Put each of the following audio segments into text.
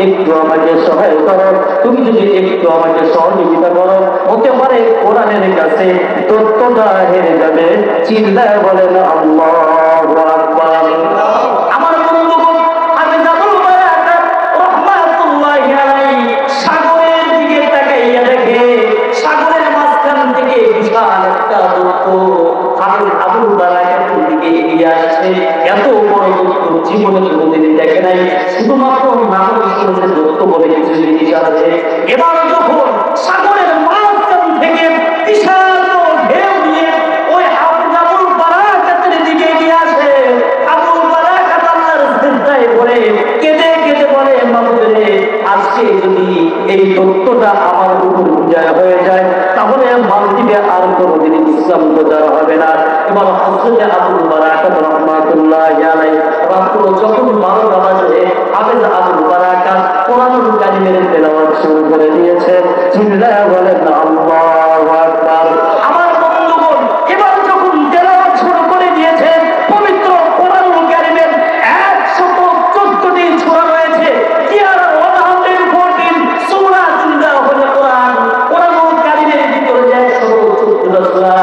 একটু আমাকে সহায় করো, তুমি যদি একটু আমাকে সহযোগিতা করো, হতে পারে কোরআনের কাছে তত্ত্বটা হেরে যাবে। চিল্লায় বলেন আল্লাহু আকবার। আমার বন্ধুগণ, আমি জাদুল বারাকাত রাহমাতুল্লাহি আলাইহি সাগরের দিকে তাকাইয়া দেখে সাগরের মাঝখান থেকে বিশাল একটা দত্ত হাফেজ আবুল বারাকাতের দিকে এগিয়ে আসছে। এত বড় দত্ত জীবনে কোনোদিন দেখে নাই, শুধুমাত্র নাম শুনেছে দত্ত বলে কিছু জিনিস আছে। এবার যখন সাগরের মাঝখান থেকে বিশাল ঢেউ দিয়ে ওই হাফেজ আবুল বারাকাতের দিকে এগিয়ে আসে, আবুল বারাকাত আল্লাহর সিজদায় পড়ে কেঁদে কেঁদে বলে, মাবুদ রে, আজকে যদি এই দত্তটা আমার উপর বিজয় হয়ে যায় তাহলে মালদ্বীপে আর কোনোদিন ইসলাম প্রচার হবে না। এবার হযরত আবুল বারাকাত রাহমাতুল্লাহি আলাইহি রাত্র যখন 12টা বাজে, হাফেজ আবুল বারাকাত কোরআনুল কারীমের তেলাওয়াত শুরু করে দিয়েছে। চিল্লায়া বলেন আল্লাহু আকবার। আমার বন্ধুগণ, এবার যখন তেলাওয়াত শুরু করে দিয়েছে, পবিত্র কোরআনুল কারীমের 114টি সূরা রয়েছে। কি আর 114 সূরা চিন্তা হলো কোরআন। কোরআনুল কারীমের ভিতরে 114টা সূরা,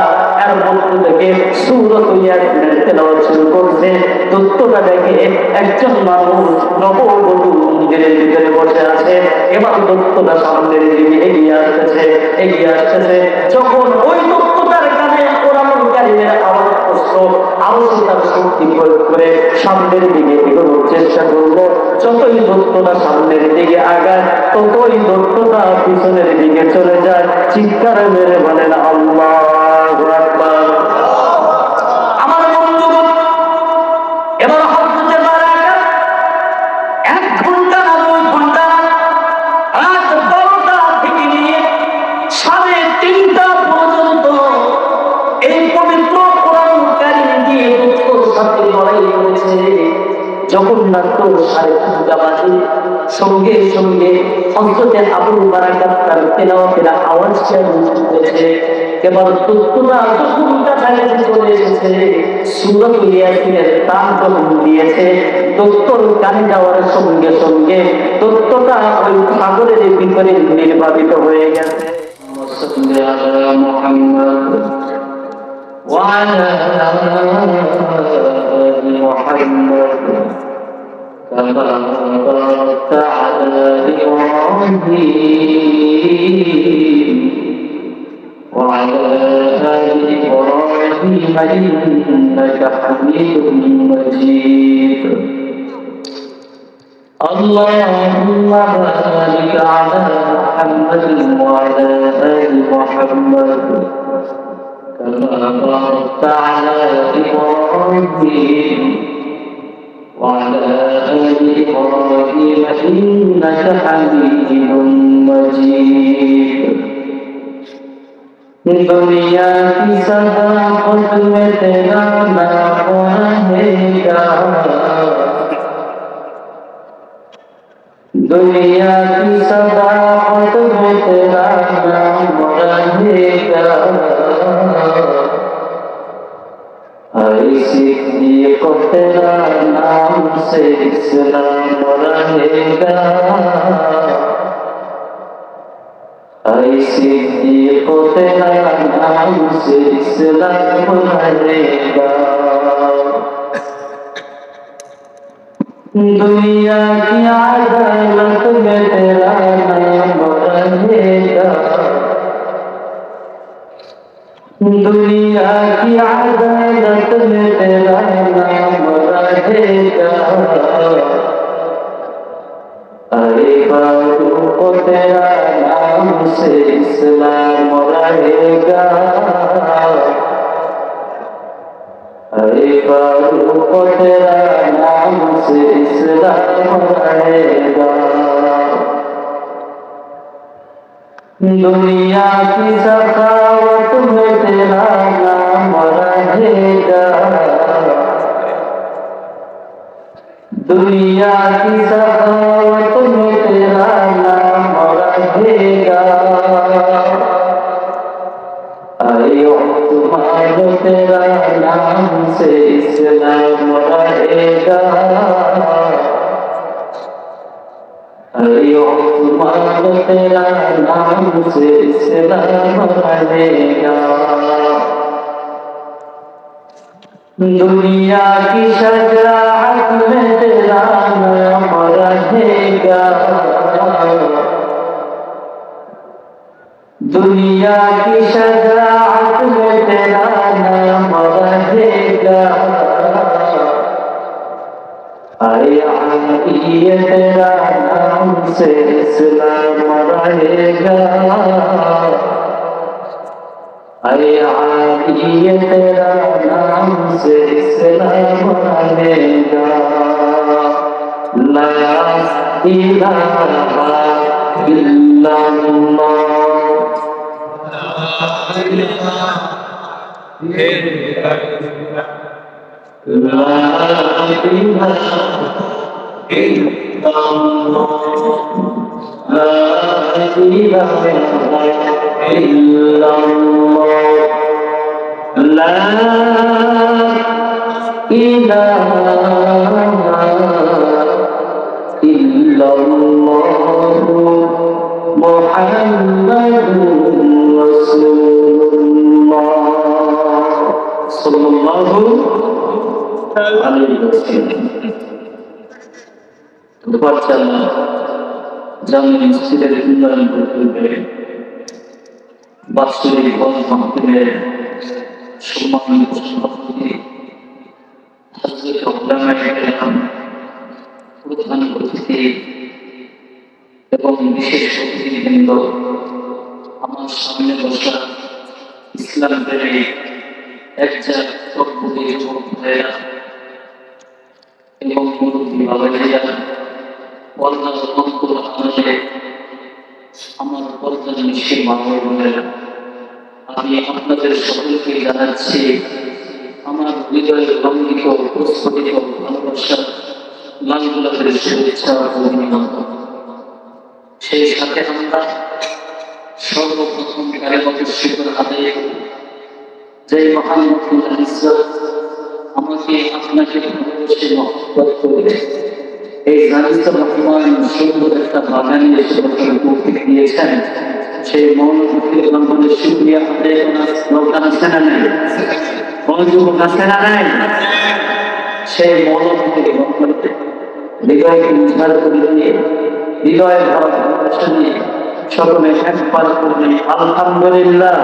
এর মধ্যে থেকে সূরাত ইয়াসিনের তেলাওয়াত শুরু করছে। দত্তটা দেখে একজন মানুষ নববধূ মন্দিরের ভিতরে বসে আছে। এবার দত্তটা সামনের দিকে এগিয়ে আসতেছে। যখন ওই দত্তটার কানে কোরআনুল কারীমের আওয়াজ পড়লো, আরো তার শক্তি প্রয়োগ করে সামনের দিকে এগোনোর চেষ্টা করলো। যতই দত্তটা সামনের দিকে আগায়, ততই দত্তটা পিছনের দিকে চলে যায়। চিৎকার মেরে বলেন আল্লাহু আকবার। আমার বন্ধুগণ, এবার হযরত বারাকাত 1 ঘন্টা না 2 ঘন্টা, রাত 12টা থেকে নিয়ে 3:30টা পর্যন্ত এই পবিত্র কোরআনুল কারীম দিয়ে দত্তর সাথে লড়াই করেছে। যখন রাত 3:30টা বাজে, সঙ্গে সঙ্গে হযরত আবুল বারাকাত তার তেলাওয়াতের আওয়াজটা শুনতেছে। এবার দত্তটা যখন কাছাকাছি চলে এসেছে, সূরাতুল ইয়াসিনের তান যখন দিয়েছে, দত্তর কানে যাওয়ার সঙ্গে সঙ্গে দত্তটা ওই সাগরের ভিতরে নির্বাপিত হয়ে গেছে। মুহাম্মদ ওয়া আলা আলি মুহাম্মদ كما باركت على إبراهيم وعلى آل إبراهيم إنك حميد مجيد اللهم بارك على محمد وعلى آل محمد كما باركت على إبراهيم وعلى آل إبراهيم إنك حميد مجيد दुनिया की सदाकत में तेरा नाम रहेगा, दुनिया की सदाकत में तेरा नाम रहेगा। सिद्दीक़ तेरा नाम से इस्लाम रहेगा, सिद्दीक़ तेरा नाम से इस्लाम रहेगा। दुनिया की अदालत में तेरा नाम रहेगा, दुनिया की अदालत में तेरा नाम रहेगा। अरे फारूक तेरा नाम से इस्लाम रहेगा, अरे फारूक तेरा नाम से इस्लाम रहेगा। दुनिया की सखावत में तेरा नाम रहेगा, दुनिया की सखावत में तेरा नाम रहेगा। अरे उस्मान तेरा नाम से इस्लाम रहेगा, तेरा नाम से इस्लाम बढ़ेगा। दुनिया की शजाअत में तेरा नाम रहेगा। दुनिया की शजाअत में तेरा नाम रहेगा। अरे ये तेरा नाम से इस्लाम रहेगा। अरे ये तेरा नाम से इस्लाम रहेगा। ला इलाहा इल्लल्लाह। ला इलाहा इल्लल्लाह। ला इलाहा इल्लल्लाह। ला इलाहा इल्लल्लाह मुहम्मदुर रसूलुल्लाह सल्लल्लाहु अलैहि वसल्लम। तो बादशाह জামে মসজিদের উন্নয়ন করতে হবে। বাৎসরিক মাহফিলের সম্মানিত সভাপতি হযরত উলামায়ে কেরাম, প্রধান অতিথি এবং বিশেষ অতিথিবৃন্দ, আমার সামনে বসা ইসলাম প্রেমী একজাত তকবুরী যুবক ভাইয়েরা এবং মুরব্বী বাবাজিরা, পর্দার অন্তর আড়ালে আমার পর্দার নিশ্চয় মা বোনেরা, আমি আপনাদের সকলকে জানাচ্ছি আমার হৃদয়ের রঙ্গিত প্রস্ফুটিত ভালোবাসা, লাল গোলাপের শুভেচ্ছা ও অভিনন্দন। সেই সাথে আমরা সর্বপ্রথম কালেমাতুশ শুকর আদায় করি যে মহান রব্বুল ইজ্জত আমাকে আপনাকে ভালোবেসে মহব্বত করে এই জানিত রহমান সুন্দর একটা বাগানে এসে বসার তৌফিক দিয়েছেন। সেই মৌলভীর রহমানের শুকরিয়া আদায় করার দরকার আছে না নাই? মনোযোগ আছে না নাই? সেই মৌলভীর রহমানকে হৃদয়কে উদ্ধার করে দিয়ে হৃদয়ে ভরা ভালোবাসা নিয়ে সকলে একবার করবেন আলহামদুলিল্লাহ।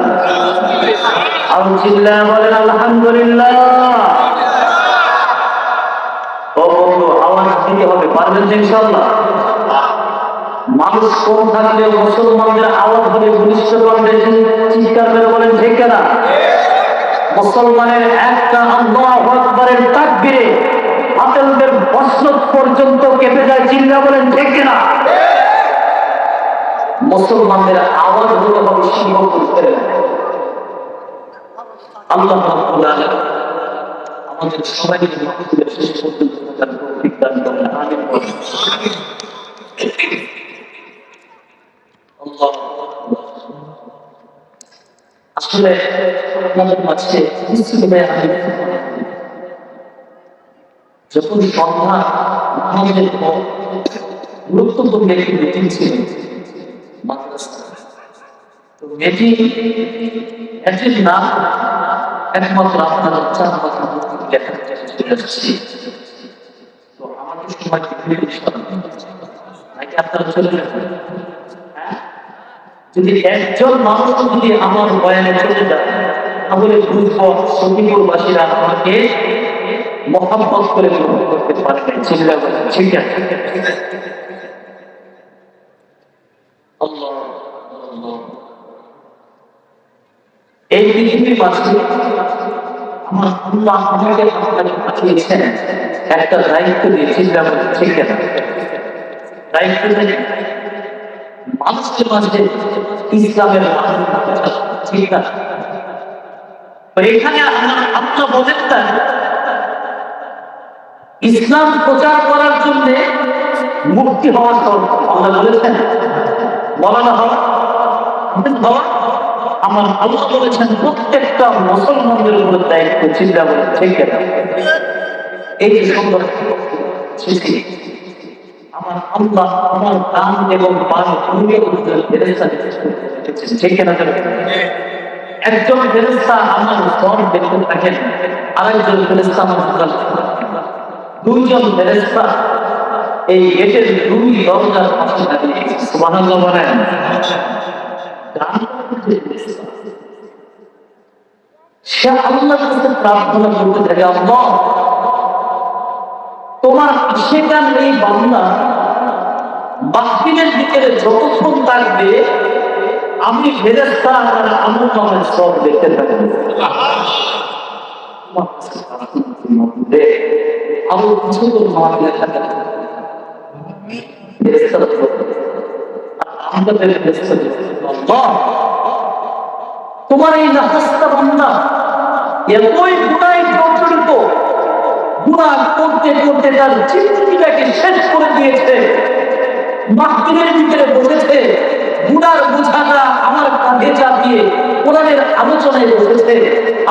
আলহামদুলিল্লাহ বলেন আলহামদুলিল্লাহ। ও বন্ধু, আওয়াজ দিতে হবে, পারবেন ইনশাআল্লাহ? মানুষ কম থাকলেও মুসলমানদের আওয়াজ হবে ঘনিষ্ঠ কণ্ঠে চিৎকার করে বলেন ঠিক না? মুসলমানের একটা আল্লাহু আকবারের তাকবীরে আতেলদের বসনত পর্যন্ত কেঁপে যায়, চিল্লা বলেন ঠিক না? মুসলমানদের আওয়াজ হতে হবে শিবপুরের। আল্লাহ রাব্বুল আলামিন আমাদের সবাইকে শেষ পর্যন্ত থাকার তৌফিক দান করেন, আমিন বলেন। আল্লাহ আসলে আমাদের মাঝে যখন সন্ধ্যা আমাদের গুরুত্বপূর্ণ একটি মিটিং ছিল মাদ্রাসা, তো মিটিং অ্যাটেন্ড না একমাত্র আপনার চার কথা লেখার চলে আসছি। তো আমাকে সময় নাকি আপনারা চলে যাবেন? যদি একজন মানুষ যদি আমার বয়ানে চলে যায় তাহলে বুঝবো সখীপুরবাসীরা আমাকে মহব্বত করে গ্রহণ করতে পারবে। চিন্তা করেন ঠিক আছে? এই পৃথিবীর মাঝে আমার আল্লাহ আমাকে আপনাকে পাঠিয়েছেন একটা দায়িত্ব দিয়ে। চিন্তা করেন ঠিক আছে? দায়িত্ব নেই মানুষের মাঝে ইসলামের ঠিক না? এখানে আল্লাহ বলেন না ইসলাম প্রচার করার জন্য মুক্তি হওয়ার দরকার। আল্লাহ বলেছেন মৌলানা হওয়া আমার আল্লাহ বলেছেন প্রত্যেকটা মুসলমানদের উপর দায়িত্ব। চিন্তা করে ঠিক আছে? এই যে সুন্দর আমার আল্লাহ আমার ডান এবং বাম দুই ফেরেশতা ঠিক না? একজন ফেরেশতা আমার সব দেখতে থাকেন, আরেকজন ফেরেশতা আমার দোকান। দুইজন ফেরেশতা এই গেটের দুই দরজার পাশে দাঁড়িয়ে। সুবহানাল্লাহ বলেন। সে আল্লাহর কাছে প্রার্থনা করতে থাকে, আল্লাহ তোমার আশিকান এই বান্দা বাহরিনের ভিতরে যতক্ষণ থাকবে আমি ফেরেশতা আর আমল নামায় সব দেখতে থাকবো। আরো কিছু তো মাহফিলে থাকে তোমার এই নাফসটা বান্দা এতই গুনাহে প্রচলিত, গুনাহ করতে করতে তার জিন্দগিটাকে শেষ করে দিয়েছে। মাহফিলের ভিতরে বসেছে, গুনার বোঝাটা আমার কাঁধে চাপিয়ে কোরআনের আলোচনায় বসেছে।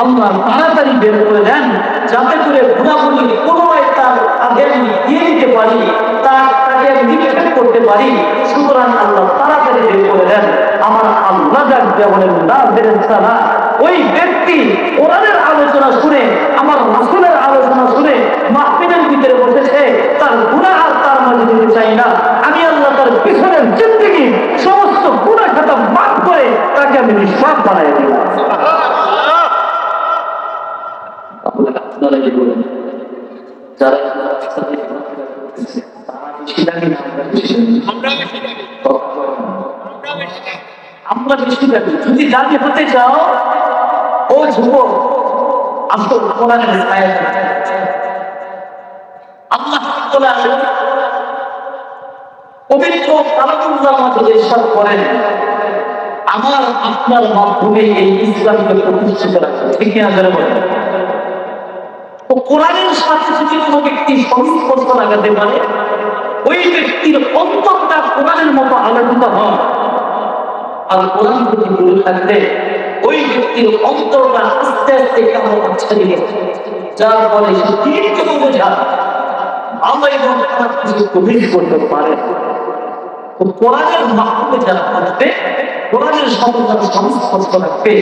আল্লাহ তাড়াতাড়ি বের করে দেন যাতে করে গুনাহগুলি কোনোভাবে তার কাঁধে আমি দিয়ে দিতে পারি, তাকে আমি নিক্ষেপ করতে পারি। সুতরাং আল্লাহ তাড়াতাড়ি বের করে দেন। আমার আল্লাহ ডাক দিয়ে বলেন, না ফেরেশতা না, ওই ব্যক্তি কোরআনের আলোচনা শুনে, আমার রাসূলের আলোচনা শুনে মাহফিলের ভিতরে বসেছে, তার গুনাহ আর তার মাঝে দিতে চাই না। আমি আল্লাহ তার পিছনের জিন্দেগি সমস্ত গুনাহ খাতা মাফ করে তাকে আমি নিষ্পাপ বানাই দিই। যারা আমরা বেশি দেখি। যদি দাবি হতে চাও, ও যুবক আসো কোরআনের ছায়া। আল্লাহ পবিত্র কালামুল্লাহ মাঝে ইরশাদ করেন, আমার আপনার মাধ্যমে এই ইসলামকে প্রতিষ্ঠিত রাখা। ঠিক না? যারা বলেন তো কোরআনের সাথে যদি কোনো ব্যক্তি সংস্পর্শ লাগাতে পারে, ওই ব্যক্তির অন্তরটা কোরআনের মতো আলোকিত হয়। আর কোরআন প্রতি দূরে থাকলে ওই ব্যক্তির অন্তরটা আস্তে আস্তে কেমন ছাড়িয়ে, যার ফলে সে দীর্ঘ বোঝা আল্লাহ এবং তার কিছু গভীর করতে পারে। তো কোরআনের মাধ্যমে যারা থাকবে, কোরআনের সঙ্গে যারা সংস্পর্শ রাখবে,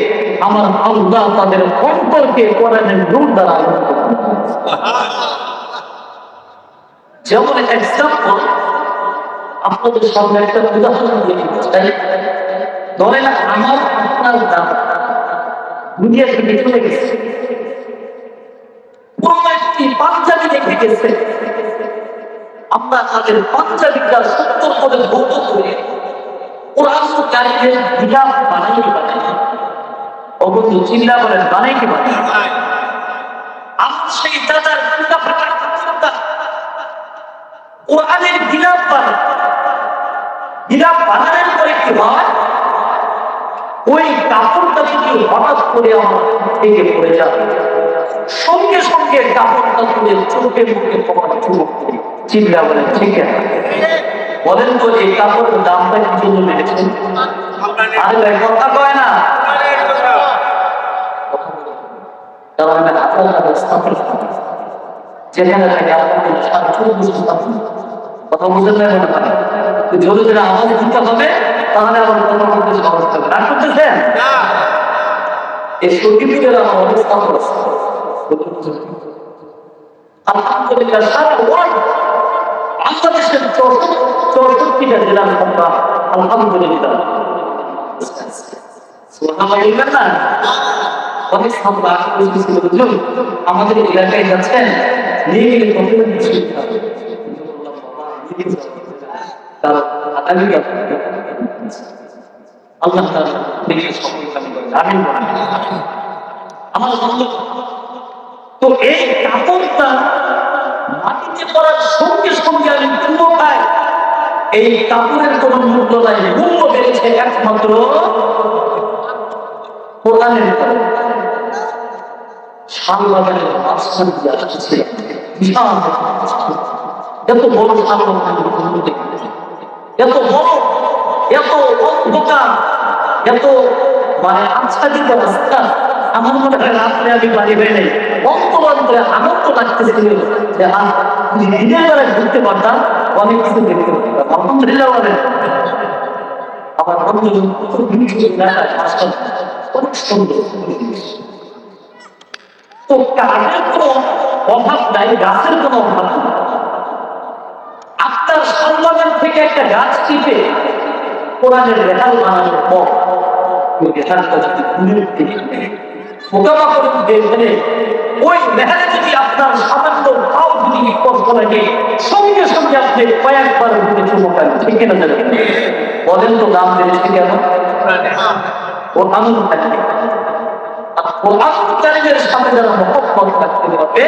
আমার আল্লাহ তাদের অন্তরকে কোরআনের নূর দ্বারা আলোকিত করবে। যেমন এক্সাম্পল আপনাদের সামনে একটা উদাহরণ দিয়ে দিতে চাই। ধরেন আমার আপনার দাদা দুনিয়া থেকে চলে গেছে, কোন একটি পাঞ্জাবি রেখে গেছে। আমরা তাদের পাঞ্জাবিটা সুন্দর করে ধৌত করে কোরআন কারিমের গিলাফ বানাইতে পারি। অবশ্য চিল্লা বলেন, বানাইতে পারি। আমার সেই দাদার টুকা ফাটা কোরআনের গিলাফ বানায়। গিলাফ বানানোর পরে কি হয়, ওই কাপড়টা যদি হঠাৎ করে আমার থেকে পড়ে যাবে, সঙ্গে সঙ্গে কাপড়টা তুলে চোখে মুখে কমার চুমুক করি। চিন্তা বলেন, ঠিক আছে? বলেন তো এই কাপড়ের দামটা কি জন্য বেড়েছে? আরে কথা কয় না, যেখানে থাকে আপনাদের কথা বুঝতে পারে, যদি যেটা আওয়াজ দিতে হবে তাহলে আমার কথা বলতে সহজ হবে। রাগ করতেছেন? এই সত্যিকার আমার অবস্থা হচ্ছে আলহামদুলিল্লাহ সারা ওয়ার্ল্ড বাংলাদেশের 64টা জেলার সংখ্যা আলহামদুলিল্লাহ সুবহানাল্লাহ না অনেক সংখ্যা আমাদের এলাকায় যাচ্ছেন নিয়ে গেলে কমপ্লেন দিচ্ছি কারণ আল্লাহ তাআলা দেখে সফলতা দিবেন। আমিন বলেন। আমার বন্ধু, তো এই কাপড়টা মাটিতে পড়ার সঙ্গে সঙ্গে আমি চুমো খাই, এই কাপড়ের কোন মূল্য নাই। মূল্য বেড়েছে একমাত্র কোরআনের কারণে। শালবাগানের মাঝখান দিয়ে আসছিল বিশাল এত বড় শালবাগান, এত বড়, এত অন্ধকার, এত মানে আচ্ছাদিত রাস্তা। আমার মনে হয় রাত্রে আমি বাড়ি হয়ে নেই, অন্তরে আনন্দ লাগতেছিল যে দিনের বেলায় ঘুরতে পারতাম অনেক কিছু দেখতে পারি। আলহামদুলিল্লাহ বলেন। আমার বন্ধু অনেক সুন্দর। তো কাঠের কোনো অভাব নাই, গাছের কোনো অভাব নাই। আপনার সন্তানের থেকে একটা গাছ কেটে কোরআনের রেহাল বানানোর পর ওই রেহালটা যদি গুলির থেকে মোকামা করে ফেলে ওই রেহালে যদি আপনার সামান্য ভাও যদি স্পর্শ লাগে সঙ্গে সঙ্গে আপনি কয়েকবার উঠে চুমকান, ঠিক না যাবে বলেন তো দাম বেড়েছে কেন? ও আনন্দ থাকবে। সাথে যারা মহব্বত রাখতে পারবে,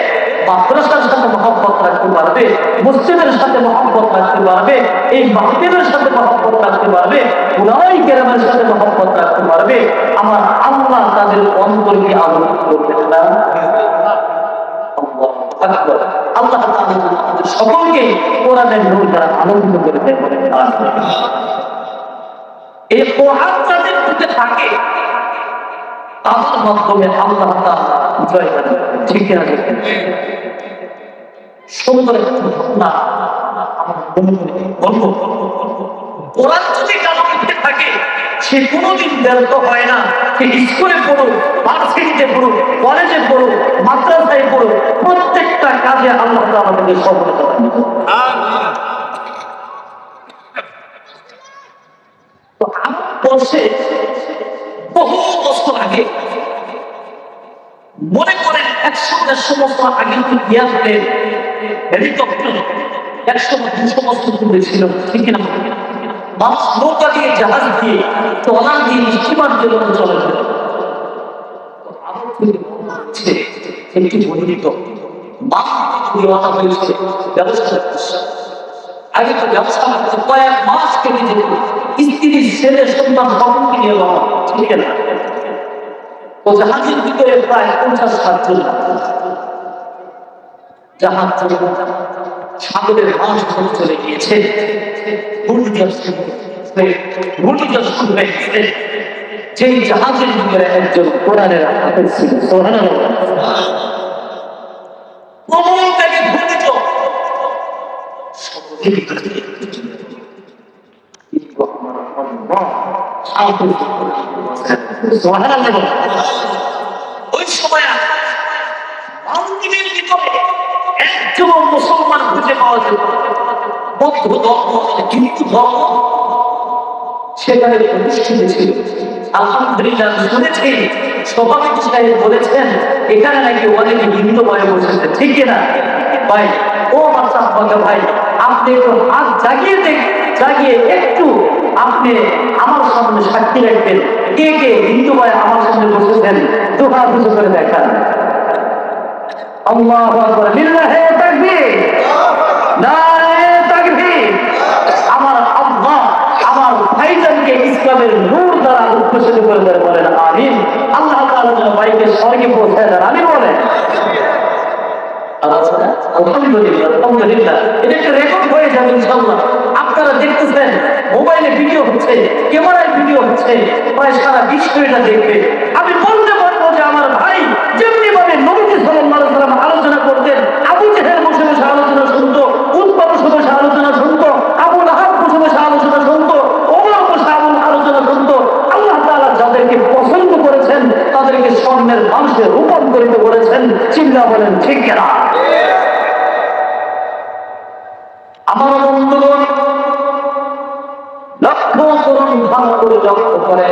মাদ্রাসার সাথে মহব্বত রাখতে পারবে, মসজিদের সাথে মহব্বত রাখতে পারবে, এই মাহফিলের সাথে মহব্বত রাখতে পারবে, উলামায়ে কেরামের সাথে মহব্বত রাখতে পারবে, আমার আল্লাহ তাদের অন্তরকে আলোকিত করবেন না। আল্লাহ আমাদের সকলকে কোরআনের নূর দ্বারা আলোকিত করে দেবেন। এই কোরআন যাদের মধ্যে থাকে তাদের মাধ্যমে আল্লাহ তাআলা জয় করেন, ঠিক না? সুন্দর একটা ঘটনা বলবো। কোরআন যদি কারো মধ্যে থাকে সে কোনোদিন ব্যর্থ হয় না। সে স্কুলে পড়ুক, ভার্সিটিতে পড়ুক, কলেজে পড়ুক, মাদ্রাসায় পড়ুক, প্রত্যেকটা কাজে আল্লাহ তাআলা আমাদের সফলতা দান করুন। তো আমার বসে বহু বছর আগে, মনে করেন 100-150 বছর আগে ইতিহাসে হেলিকপ্টার 100-200 বছর পূর্বে ছিল, ঠিক না? মানুষ নৌকা দিয়ে, জাহাজ দিয়ে, ট্রলার দিয়ে, স্টিমার দিয়ে চলে যেত। একটি বর্ণিত হয়েছে ব্যবস্থা। আগে তো ব্যবস্থা কয়েক মাস কেটে যেত, স্ত্রী ছেলে সন্তান সকলকে নিয়ে যাওয়া, ঠিক না? তো জাহাজের ভিতরে প্রায় 50-60 জন জাহাজ সাগরের মাছ ধরে চলে গিয়েছে। যেই জাহাজের ভিতরে একজন কোরআনের হাফেজ ছিল, সুবহানাল্লাহ, ওই সময় মালদ্বীপের ভিতরে একজন মুসলমান খুঁজে পাওয়া যেত, বৌদ্ধ ধর্ম, হিন্দু ধর্ম সেখানে প্রতিষ্ঠিত ছিল। আলহামদুলিল্লাহ শুনেছি সভাপতি সাহেব বলেছেন এখানে নাকি অনেকে হিন্দু ভয়ে বসেছে, ঠিক কিনা ভাই? ও বাচ্চা ভাই, আপনি একটু হাত জাগিয়ে একটু আপনি আমার সামনে সাক্ষী রাখবেন, কে কে হিন্দু ভাই আমার সামনে বসেছেন, দুহাত উঁচু করে দেখান। আল্লাহু আকবার, লিল্লাহি তাকবীর, নারে তাকবীর। আমার আল্লাহ আমার ভাইজানকে ইসলামের নূর দ্বারা উদ্ভাসিত করে দেন, বলেন আমিন। আল্লাহ তাআলা যেন ভাইকে স্বর্গে পৌঁছায় দেন, আমিন বলেন। আলহামদুলিল্লাহ, আলহামদুলিল্লাহ। এটা একটা রেকর্ড হয়ে যাবে ইনশাআল্লাহ। আপনারা দেখতেছেন মোবাইলে ভিডিও হচ্ছে, ক্যামেরায় ভিডিও হচ্ছে, প্রায় সারা বিশ্ব এটা দেখবে। আমি বলতে পারবো যে আমার ভাই যেমনি ভাবে নবী সাল্লাল্লাহু আলাইহি ওয়াসাল্লাম আলোচনা করতেন, আবু জেহেল বসে বসে আলোচনা শুনতো, উতবা বসে বসে আলোচনা শুনতো, আবু লাহাব বসে বসে আলোচনা শুনতো, ওমর বসে আলোচনা শুনতো। আল্লাহ তাআলা যাদেরকে পছন্দ করেছেন তাদেরকে স্বর্ণের মানুষে রূপান্তরিত করেছেন, চিন্তা বলেন ঠিক কিনা? আমার বন্ধুগণ লক্ষ্য করুন, ভালো করে লক্ষ্য করে।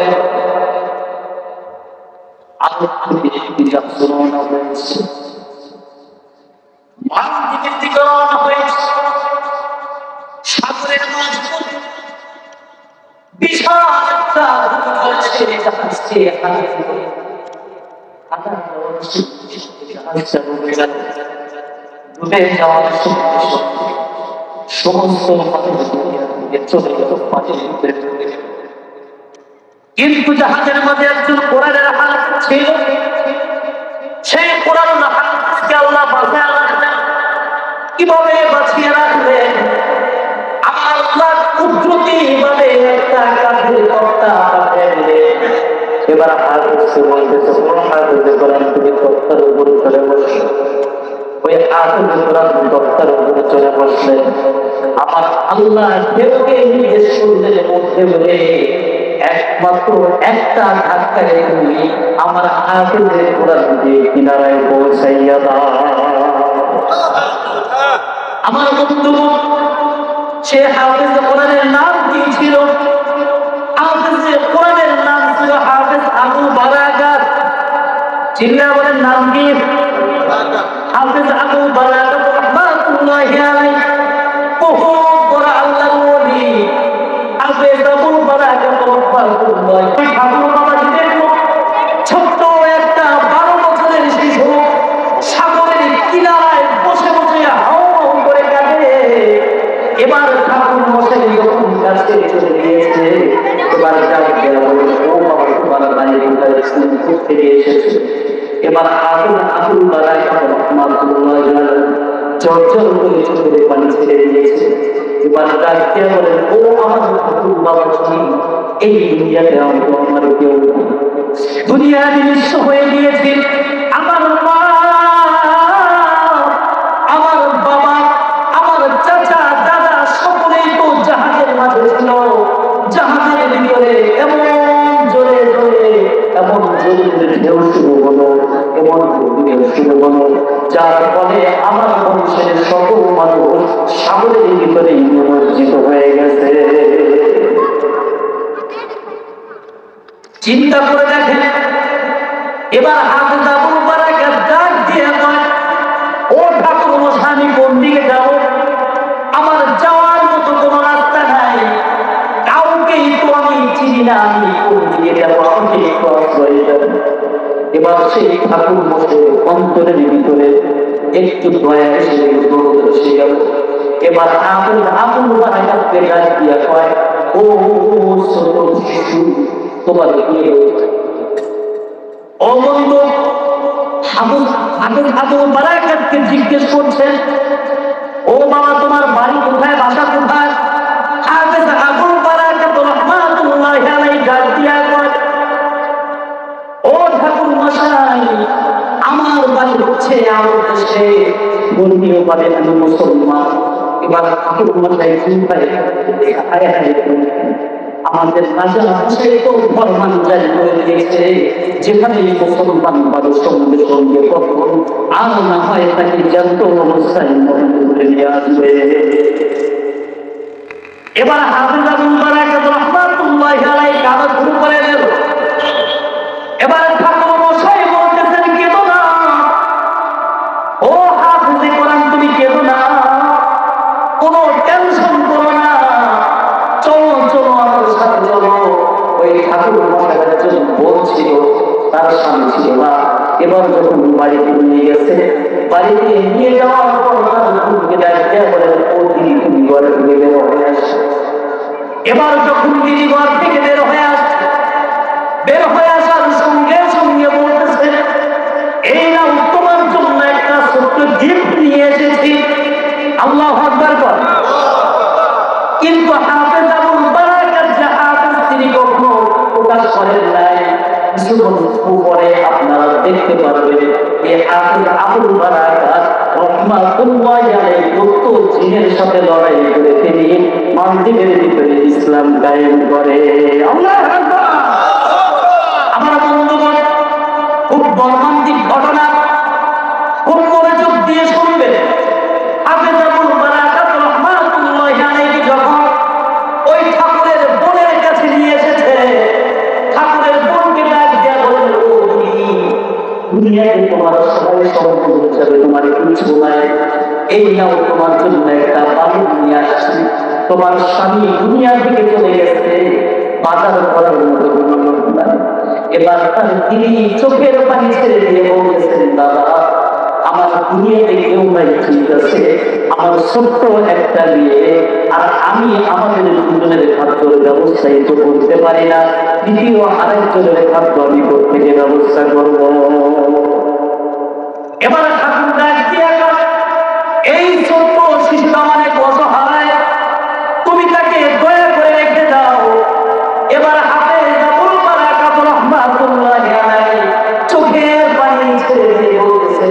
সাগরের মাঝ বিশাল একটা ডুবে যাওয়ার সমস্ত কিন্তু জাহাজের মধ্যে একজন কোরআনের হাফেজ ছিল। সেই কোরআন হাফেজকে আল্লাহ বাঁচিয়ে রাখলেন। কিভাবে বাঁচিয়ে রাখলেন? আমার আল্লাহ কুদরতি ভাবে একটা কাফের তক্তা পাঠিয়ে দিলেন। এবার হাফেজকে বলতেছে, কোন হাফেজে কোরআন থেকে তক্তার উপরে চলে বসে। ওই হাফেজে কোরআন তক্তার উপরে চলে বসলেন। আমার আল্লাহ কেউকে নিজের শরীরের মধ্যে বলে একমাত্র একটা ধাক্কা রেখে আমার হাফেজের কোরআন দিয়ে কিনারায় পৌঁছাইয়া দাও। আমার বন্ধু সে হাফেজ কোরআনের নাম কি ছিল? হাফেজ কোরআনের নাম ছিল হাফেজ আবু বারাকাত। চিল্লা বলেন নাম কি? হাফেজ আবু বারাকাত রাহমাতুল্লাহি আলাইহি। বহু বড় আল্লাহর ওলি হাফেজ আবু বারাকাত রাহমাতুল্লাহি। আবু বাবা দেখো ছোট্ট একটা 12 বছরের শিশু সাগরের কিনারায় বসে বসে হাও হাও করে কাঁদে। এবার ঠাকুর মশাই যখন কাছে চলে গিয়েছে, এবার ডাক দেওয়া হলো, ও বাবা তোমার বাইরে স্কুল থেকে এসেছে। এবার আবুল বারাকাত রাহমাতুল্লাহি আলাইহি চঞ্চল করে চোখের পানি ছেড়ে দিয়েছে। এবার ডাক দেওয়া বলেন, ও আমার ঠাকুর বাবা তুমি এই দুনিয়াতে আমার কেউ দুনিয়া নিঃস্ব হয়ে গিয়েছে। আমার মা, আমার বাবা, আমার চাচা দাদা সকলেই তো জাহাজের মাঝে ছিল। জাহাজের ভিতরে এমন জোরে জোরে এমন জোরে ঢেউ শুরু হলো, এমন ঢেউ শুরু হলো, যার ফলে আমার বংশের সকল মানুষ সাগরের ভিতরে নিমজ্জিত হয়ে গেছে। চিন্তা করে দেখেন। এবার হাফেজ আবু বারাকাত ডাক দিয়ে কয়, ও ঠাকুর মশাই আমি কোন দিকে যাব? আমার যাওয়ার মতো কোনো রাস্তা নাই, কাউকেই তো আমি চিনি না, আমি কোন দিকে যাব? আমাকে একটু আশ্রয় দেন। এবার সেই ঠাকুর মশাই অন্তরের ভিতরে একটু দয়া এসে গেল। এবার হাফেজ আবু বারাকাতকে ডাক দিয়ে কয়, ও ছোট শিশু তোমার কি হয়েছে? ও বন্ধু হাফেজ আবু বারাকাতকে জিজ্ঞেস করছেন, ও বাবা তোমার বাড়ি কোথায়, বাসা কোথায়? হাফেজ আবু বারাকাত রাহমাতুল্লাহি আলাইহি ডাক দিয়া কয়, ও ঠাকুর মশাই আমার বাড়ি হচ্ছে আমার দেশে, ধর্মীয় ভাবে আমি মুসলমান। এবার ঠাকুর মশাই চিন্তায় আমাদের রাজা মশাই তো ফরমান জারি করে দিয়েছে, যেখানে মুসলমান মানুষ সঙ্গে সঙ্গে কখন আর না হয় তাকে জানত অবস্থায় মনে নিয়ে আসবে। এবার হাফেজ আবু বারাকাত রাহমাতুল্লাহি আলাইহি কাজ শুরু করে দিল। এবার ঠাকুর মশাই বলতেছেন, কেঁদো না, ও হাফেজে কোরআন তুমি কেঁদো না, কোনো টেনশন করো না, চলো চলো আমার সাথে চলো। ওই ঠাকুর মশাই একজন বোন ছিল, তার স্বামী ছিল না। এবার যখন বাড়িতে নিয়ে গেছে, বাড়িতে নিয়ে যাওয়ার পর তার বোনকে ডাকিয়ে বলেন, ও দিদি তুমি ঘরে থেকে বের হয়ে আসছে। এবার যখন দিদি ঘর থেকে বের হয়ে আসছে, বের হয়ে আসার সঙ্গে সঙ্গে বলতেছে, এই নাও তোমার জন্য একটা ছোট্ট গিফট নিয়ে এসেছি। আল্লাহু আকবার বল। কিন্তু হাফেজ আবু বারাকাত যে হাফেজ তিনি কখনো প্রকাশ করেন নাই, কিছুক্ষণ পরে আপনারা দেখতে পারবেন এই হাফেজ আবু বারাকাত রাহমাতুল্লাহি আলাইহি যত জিনের সাথে লড়াই করে তিনি মালদ্বীপের ভিতরে ইসলাম কায়েম করে। আল্লাহু আকবার। আমার বন্ধুগণ, খুব মর্মান্তিক ঘটনা, খুব মনোযোগ দিয়ে শুনবে। হাফেজ আবু বারাকাত রাহমাতুল্লাহি আলাইহি যখন ওই ঠাকুরের বোনের কাছে নিয়ে এসেছে, ঠাকুরের বোনকে ডাক দেয়া বলেন, ও দুনিয়াতে তোমার সবাই সম্পদ হিসাবে তোমার কিছু নাই, এই নাও তোমার জন্য একটা বাড়ি নিয়ে আসছি। তোমার স্বামী দুনিয়া থেকে চলে গেছে, বাজার করার মতো কোনো লোক নাই। এবার তার তিনি চোখের পানি ছেড়ে দিয়ে বলতেছেন, দাদা আমার দুনিয়াতে কেউ নাই, ঠিক আছে, আমার ছোট্ট একটা বিয়ে, আর আমি আমাদের দুজনের খাদ্যের ব্যবস্থাই তো করতে পারি না, দ্বিতীয় আরেকজনের খাদ্য আমি প্রত্যেকের ব্যবস্থা করবো। এবার ঠাকুর ডাক দিয়ে এই ছোট্ট শিশুটা অনেক অসহায়, তুমি তাকে দয়া করে রেখে দাও। এবার হাফেজ আবু বারাকাত রাহমাতুল্লাহি আলাইহি চোখের পানি ছেড়ে দিয়ে বলতেছে,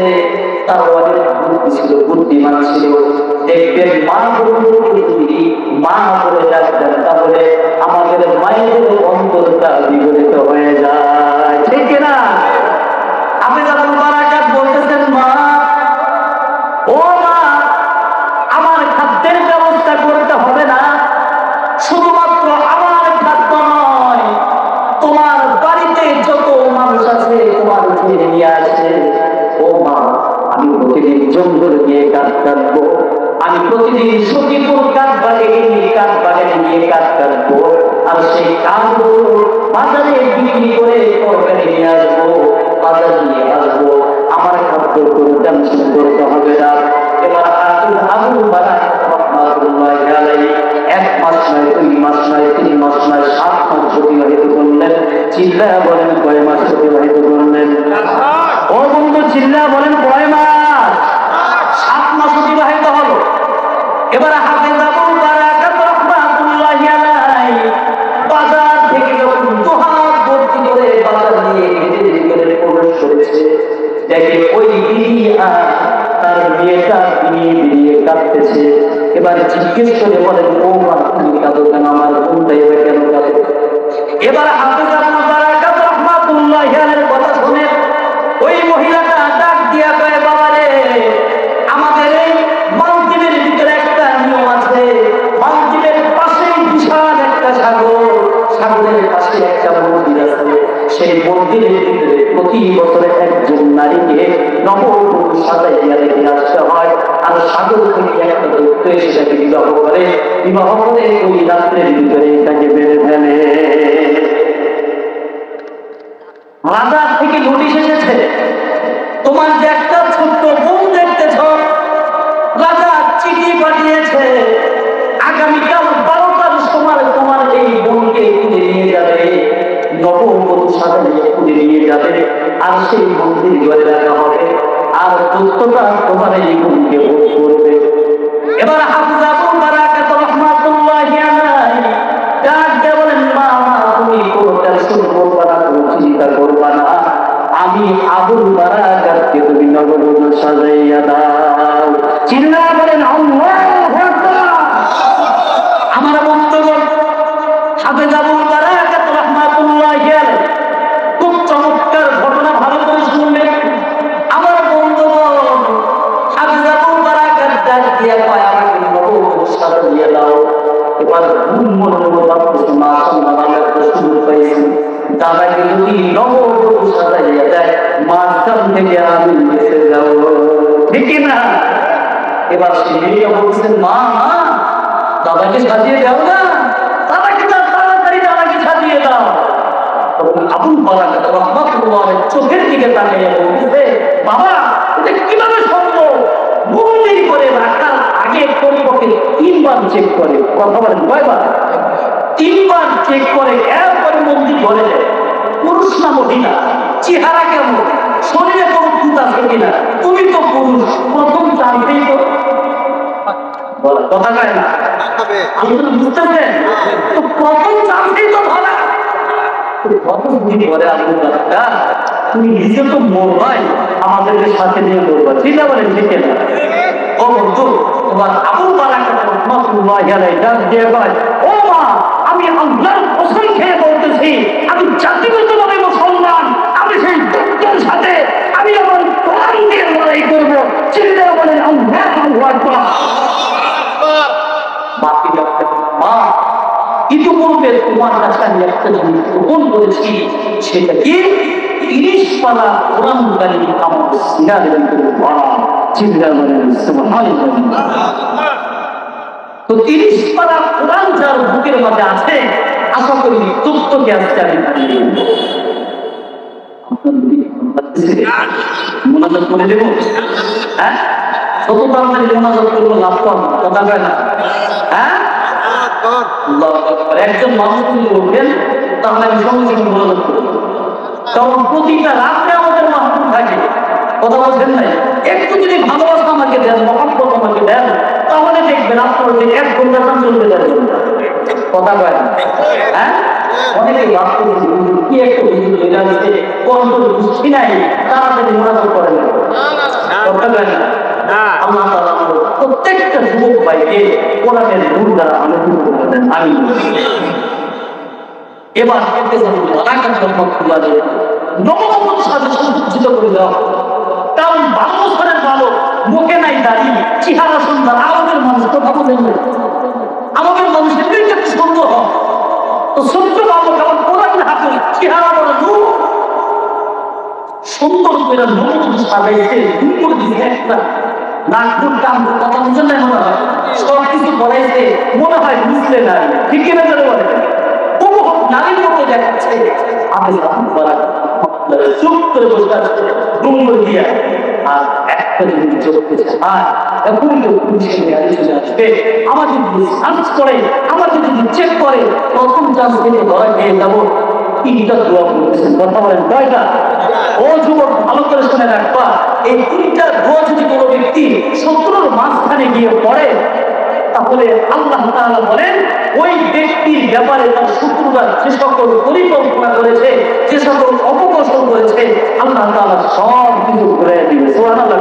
তার অনেক বুদ্ধি ছিল, বুদ্ধিমান ছিল। দেখবেন মা সুস্থতা বিগলিত হয়ে যায়। ঠিক না? হাফেজ আবুল বারাকাত বলতেছেন, মা, ও মা, আমার খাদ্যের ব্যবস্থা করতে হবে না, শুধুমাত্র আমার খাদ্য নয়, তোমার বাড়িতে যত মানুষ আছে তোমার ছেলে নিয়ে আসে। ও মা, আমি প্রতিদিন জঙ্গল গিয়ে কাজ কাটবো, আমি প্রতিদিন সখীপুর কাঠ বাগানে গিয়ে কাজ কাটবো, আর সেই কাঠগুলো বাজারে বিক্রি করে তরকারি নিয়ে আসবো, বাজার নিয়ে আসবো। আমার খাদ্য কোনো টেনশন করতে হবে না। এবার আবুল বারাকাত রাহমাতুল্লাহি আলাইহি 1 মাস নয়, 2 মাস নয়, 3 মাস নয়, 7 মাস অতিবাহিত করলেন। চিল্লায়া বলেন কয় মাস অতিবাহিত করলেন? ও বন্ধু, চিল্লায়া বলেন কয় মাস? 7 মাস অতিবাহিত হলো। এবার হাফেজ আবুল বারাকাত রাহমাতুল্লাহি আলাইহি বাজার থেকে যখন দুহাত ভর্তি করে বাজার নিয়ে হেঁটে ভিতরে প্রবেশ করেছে, দেখে ওই বিবি আর তার মেয়েটা বিয়ে কাঁদতেছে। এবার জিজ্ঞেস করে বলেন, ও মা, তুমি কাঁদো কেন? আমার বোনটা এবার কেন কাঁদে? এবার হাফেজ আবুল বারাকাত রাহমাতুল্লাহি আলাইহির কথা শুনে ওই মহিলাটা ডাক দিয়া কয়, বাবা রে, আমাদের এই মালদ্বীপের ভিতরে একটা নিয়ম আছে। মালদ্বীপের পাশেই বিশাল একটা সাগর, সাগরের পাশে একটা মন্দির আছে। সেই মন্দিরের ভিতরে প্রতি বছরে একজন নারীকে নববধূ সাজাইয়া রেখে আসতে হয়, আর সাগর থেকে একটা দৈত্য এসে তাকে বিবাহ করে ওই রাত্রের ভিতরে তাকে বেঁধে ফেলে। রাজার থেকে নোটিশ এসেছে, তোমার যে একটা ছোট্ট বোন দেখতেছ, রাজা চিঠি পাঠিয়েছে, আগামীকাল 12টার সময় তোমার এই বোনকে খুঁজে নিয়ে যাবে, নববধূ সাজাইয়া খুঁজে নিয়ে যাবে, আর সেই মন্দির ঘরে রাখা হবে, আর দৈত্যটা তোমার এই বোনকে ভোগ করবে। এবার হাফেজ আবুল বারাকাত রাহমাতুল্লাহি আলাইহি ডাক দিয়ে বলেন, মা, তুমি কোনো টেনশন করবা না, কোনো চিন্তা করবা না, আমি আবুল বারাকাতকে তুমি নববধূ সাজাইয়া দাও। চিল্লায়া বলেন আল্লাহু আকবার। আমার বক্তব্য, হাফেজ আবুল বারাকাত রাহমাতুল্লাহি আলাইহি খুব চমৎকার ঘটনা, ভালো করে শুনবেন। আমার বন্ধুগণ, হাফেজ আবুল বারাকাত ডাক দিয়া কয়, আমাকে নববধূ সাজাইয়া দাও। এবার ঘুম মনে ভাবতেছে, মাশাআল্লাহ, আমি একটা সুযোগ পাইছি, দাদাকে যদি নববধূ সাজাইয়া দেয়, মাঝখান থেকে আমি বেঁচে যাব। ঠিক না? এবার সে মেয়েটা বলছেন, মা, দাদাকে সাজিয়ে দাও না, দাদাকে তাড়াতাড়ি দাদাকে সাজিয়ে দাও। তখন আবুল বারাকাত রাহমাতুল্লাহি আলাইহি চোখের দিকে তাকিয়ে বলতেছে, বাবা, এটা কিভাবে সম্ভব? মন্দির করে রাখার আগে পরিপক্ষে 3 বার চেক করে। কথা বলেন কয়বার? 3 বার চেক করে, এরপরে মন্দির ঘরে যায়। পুরুষ না মহিলা, চেহারা কেমন, শরীরে কোনো খুঁত আছে কিনা, তুমি তো পুরুষ, প্রথম জানতেই তো। কথা কয় না? আমি তো বুঝতেছেন, তো প্রথম জানতেই তো ধরা। প্রথম দিন পরে আবুল বারাকাত, তুমি নিজে তো মরবাই, আমাদেরকে সাথে নিয়ে মরবা। ঠিক না? বলেন ঠিক না? ও বন্ধু, তোমার আবুল বারাকাত রাহমাতুল্লাহি আলাইহি ডাক দিয়ে কয়, ও মা, আমি আল্লাহর কসম খেয়ে বলতেছি, আমি জাতিগতভাবে মুসলমান, আমি সেই দৈত্যের সাথে আমি আমার প্রাণ দিয়ে লড়াই করবো। চিল্লায়া বলেন আল্লাহু আকবার। মা, ইতিপূর্বে তোমার কাছে আমি একটা জিনিস গোপন করেছি, সেটা কি? 30 পারা কোরআন কারীম আমার সিনার ভিতরে ভরা। চিল্লায়া বলেন সুবহানাল্লাহ। তো 30 পারা কোরআন যার বুকের মাঝে আছে, আশা করি তথ্যকে আজকে আমি জানিয়ে দেব। মোনাজাত করে দেব? হ্যাঁ, যত তাড়াতাড়ি মোনাজাত করবো লাভ পাবো। কথা কয় না? হ্যাঁ, একজন মানুষ যদি বলবেন, তাহলে আমি সঙ্গে সঙ্গে মোনাজাত করবো। কারণ প্রতিটা রাত্রে আমাদের মাহফিল থাকে। কথা বলছেন নাই? একটু যদি ভালোবাসা আমাকে দেন, মহব্বত আমাকে দেন, তাহলে দেখবেন আপনার যে 1 ঘন্টা চলবে যাবে। কথা কয় না? হ্যাঁ, অনেকে ভাবতেছি কি একটা হুজুর হয়ে যাচ্ছে, কত বুঝছি নাই, তাড়াতাড়ি মোনাজাত করে না। কথা কয় না? আল্লাহ তাআলা প্রত্যেকটা যুবক ভাইকে কোরআনের নূর দ্বারা আলোকিত করে দেন। আমিন। এবার নবমত সাথে সজ্জিত করে দেওয়া, কারণ 12 বছরের বালক, মুখে নাই দাড়ি, চেহারা সুন্দর। আমাদের মানুষ কথা বলেন না, আমাদের মানুষের একটু সুন্দর হয় তো ছোট্ট বালক আমার কোরআন হাতে, চেহারা বড় নূর, সুন্দর করে নবমত সাজাইছে, দুই করে দিছে একটা নাকপুর কাম কথা বুঝেন না, মনে হয় সব কিছু বলাইছে, মনে হয় বুঝলে না, ঠিক কিনা বলে বলে নারীর মতো দেখাচ্ছে। আমি চুপ করে বসে আছে ডুঙ্গর দিয়া, আর একটা যদি চোখে এখন তো পুলিশের গাড়ি চলে আসবে, আমাদের যদি সার্চ করে, আমাদের যদি চেক করে, প্রথম চান্স থেকে ধরা খেয়ে যাবো। তিনটা দোয়া করতেছেন, কথা বলেন কয়টা? ও যুবক ভালো করে শুনে রাখবা, এই তিনটা দোয়া যদি কোনো ব্যক্তি শত্রুর মাঝখানে গিয়ে পড়ে, তাহলে আল্লাহ তাআলা বলেন ওই ব্যক্তির ব্যাপারে তার শত্রুরা যে সকল পরিকল্পনা করেছে, যে সকল অপকৌশল করেছে, আল্লাহ তাআলা সব কিছু করে দিবে। সুবহানাল্লাহ।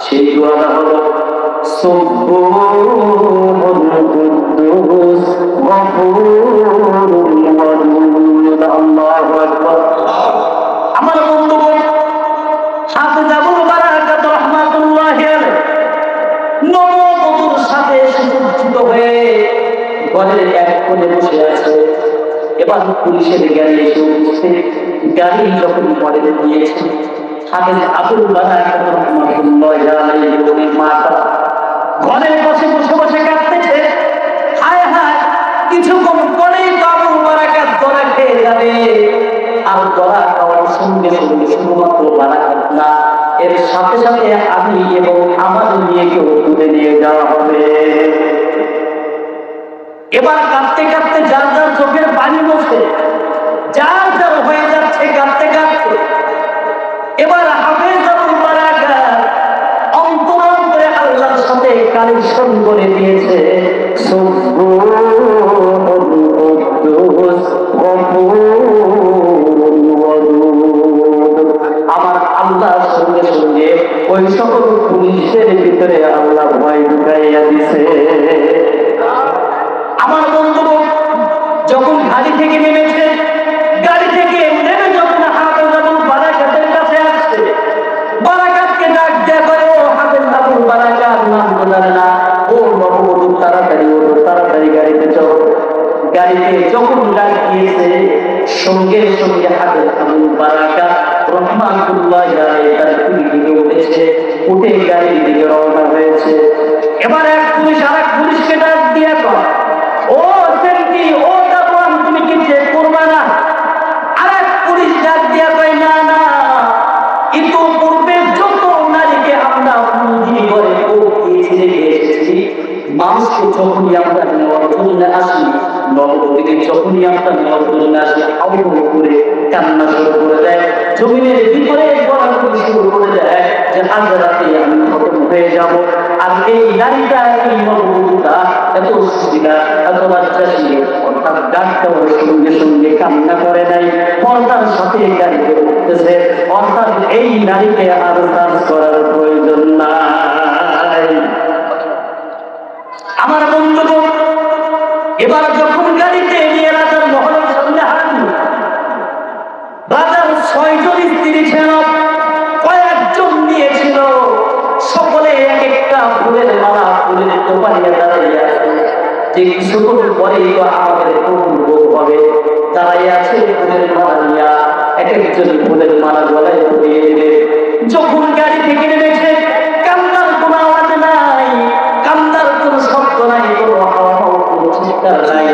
সেই দোয়াটা হলো সুবহানুল কুদ্দুস গফুরুল ওয়াদুদ। আল্লাহু আকবার। আমার বন্ধু হাফেজ আবুল বারাকাত রাহমাতুল্লাহি আলাইহি নববধূর সাথে সুসজ্জিত হয়ে ঘরের এক কোণে বসে আছে। এবার পুলিশের গাড়ি এসে উপস্থিত, গাড়ি যখন ঘরে দিয়েছে, হাফেজ আবুল বারাকাত রাহমাতুল্লাহি আলাইহি ওই মাতা ঘরের পাশে বসে বসে কাঁদতেছে। হায় হায়, কিছুক্ষণ পরেই তো আবুল বারাকাত ধরা খেয়ে যাবে। আর ধরা খাওয়ার সঙ্গে সঙ্গে শুধুমাত্র বারাকাত না, এর সাথে সাথে আমি এবং আমাদের মেয়েকেও তুলে নিয়ে যাওয়া হবে। এবার কাঁদতে কাঁদতে যার যার চোখের পানি বসে, যার যার হয়ে যাচ্ছে কাঁদতে কাঁদতে। এবার হাফেজ আবুল বারাকাত অন্তরে আল্লাহর সাথে কানেকশন করে দিয়েছে। সুবহানুল কুদ্দুস গফুরুল ওয়াদুদ। আমার আল্লাহর সঙ্গে সঙ্গে ওই সকল পুলিশের ভিতরে আল্লাহ ভয় ঢুকাইয়া দিছে। আমার বন্ধু যখন গাড়ি থেকে নেমেছে, গাড়ি থেকে নেমে যখন হাফেজ আবুল বারাকাতের কাছে আসছে, বারাকাতকে ডাক দেয়া করে, ও হাফেজ আবুল বারাকাত, নাম বলার না, ও নববধূ তাড়াতাড়ি ওঠো, তাড়াতাড়ি গাড়িতে চলো। গাড়িতে যখন ডাক দিয়েছে, সঙ্গে সঙ্গে হাফেজ আবুল বারাকাত রাহমাতুল্লাহি আলাইহি তার কুলি থেকে উঠেছে, উঠে গাড়ির দিকে রওনা হয়েছে। এবার এক পুলিশ আর এক পুলিশকে ডাক দিয়ে কয়, ও সেন্টি, ও দারোয়ান, তুমি কি চেক করবে না? আর এক পুলিশ ডাক দিয়ে কয়, না না, ইতিপূর্বে যত নারীকে আমরা বন্দি করে এসেছি, মানুষকে যখনই আমরা নেওয়ার জন্য আসি, নববধূকে যখনই আমরা নেওয়ার জন্য আসি, আবু করে কান্না শুরু করে দেয়, জমিনের ভিতরে গড়াগড়ি শুরু করে দেয় যে আজ রাতে আমি খতম হয়ে যাব। আর এই নারীটা, এই নববধূটা এত সুবিধা, এত লজ্জাশীল, অর্থাৎ ডাক্তার সঙ্গে সঙ্গে কান্না করে নাই, পর্দার সাথে গাড়িতে উঠতেছে, অর্থাৎ এই নারীকে আর সার্চ করার প্রয়োজন নাই। আমার বন্ধু এবার যখন গাড়িতে নিয়ে রাজার মহলের সামনে হাঁটল, রাজার 6 জন স্ত্রী ছিল, কয়েকজন নিয়েছিল, সকলে এক একটা ফুলের মালা, ফুলের টোপাইয়া দাঁড়িয়ে আছে, যে কিছুক্ষণ পরেই তো আমাদের ভোগ হবে। দাঁড়িয়ে আছে ফুলের মালা নিয়ে, এক একজন ফুলের মালা গলায় পরিয়ে দেবে। যখন গাড়ি থেকে নেমেছে, কান্নার কোনো আওয়াজ নাই, কান্নার কোনো শব্দ নাই, কোনো হাওয়া কোনো চিৎকার নাই।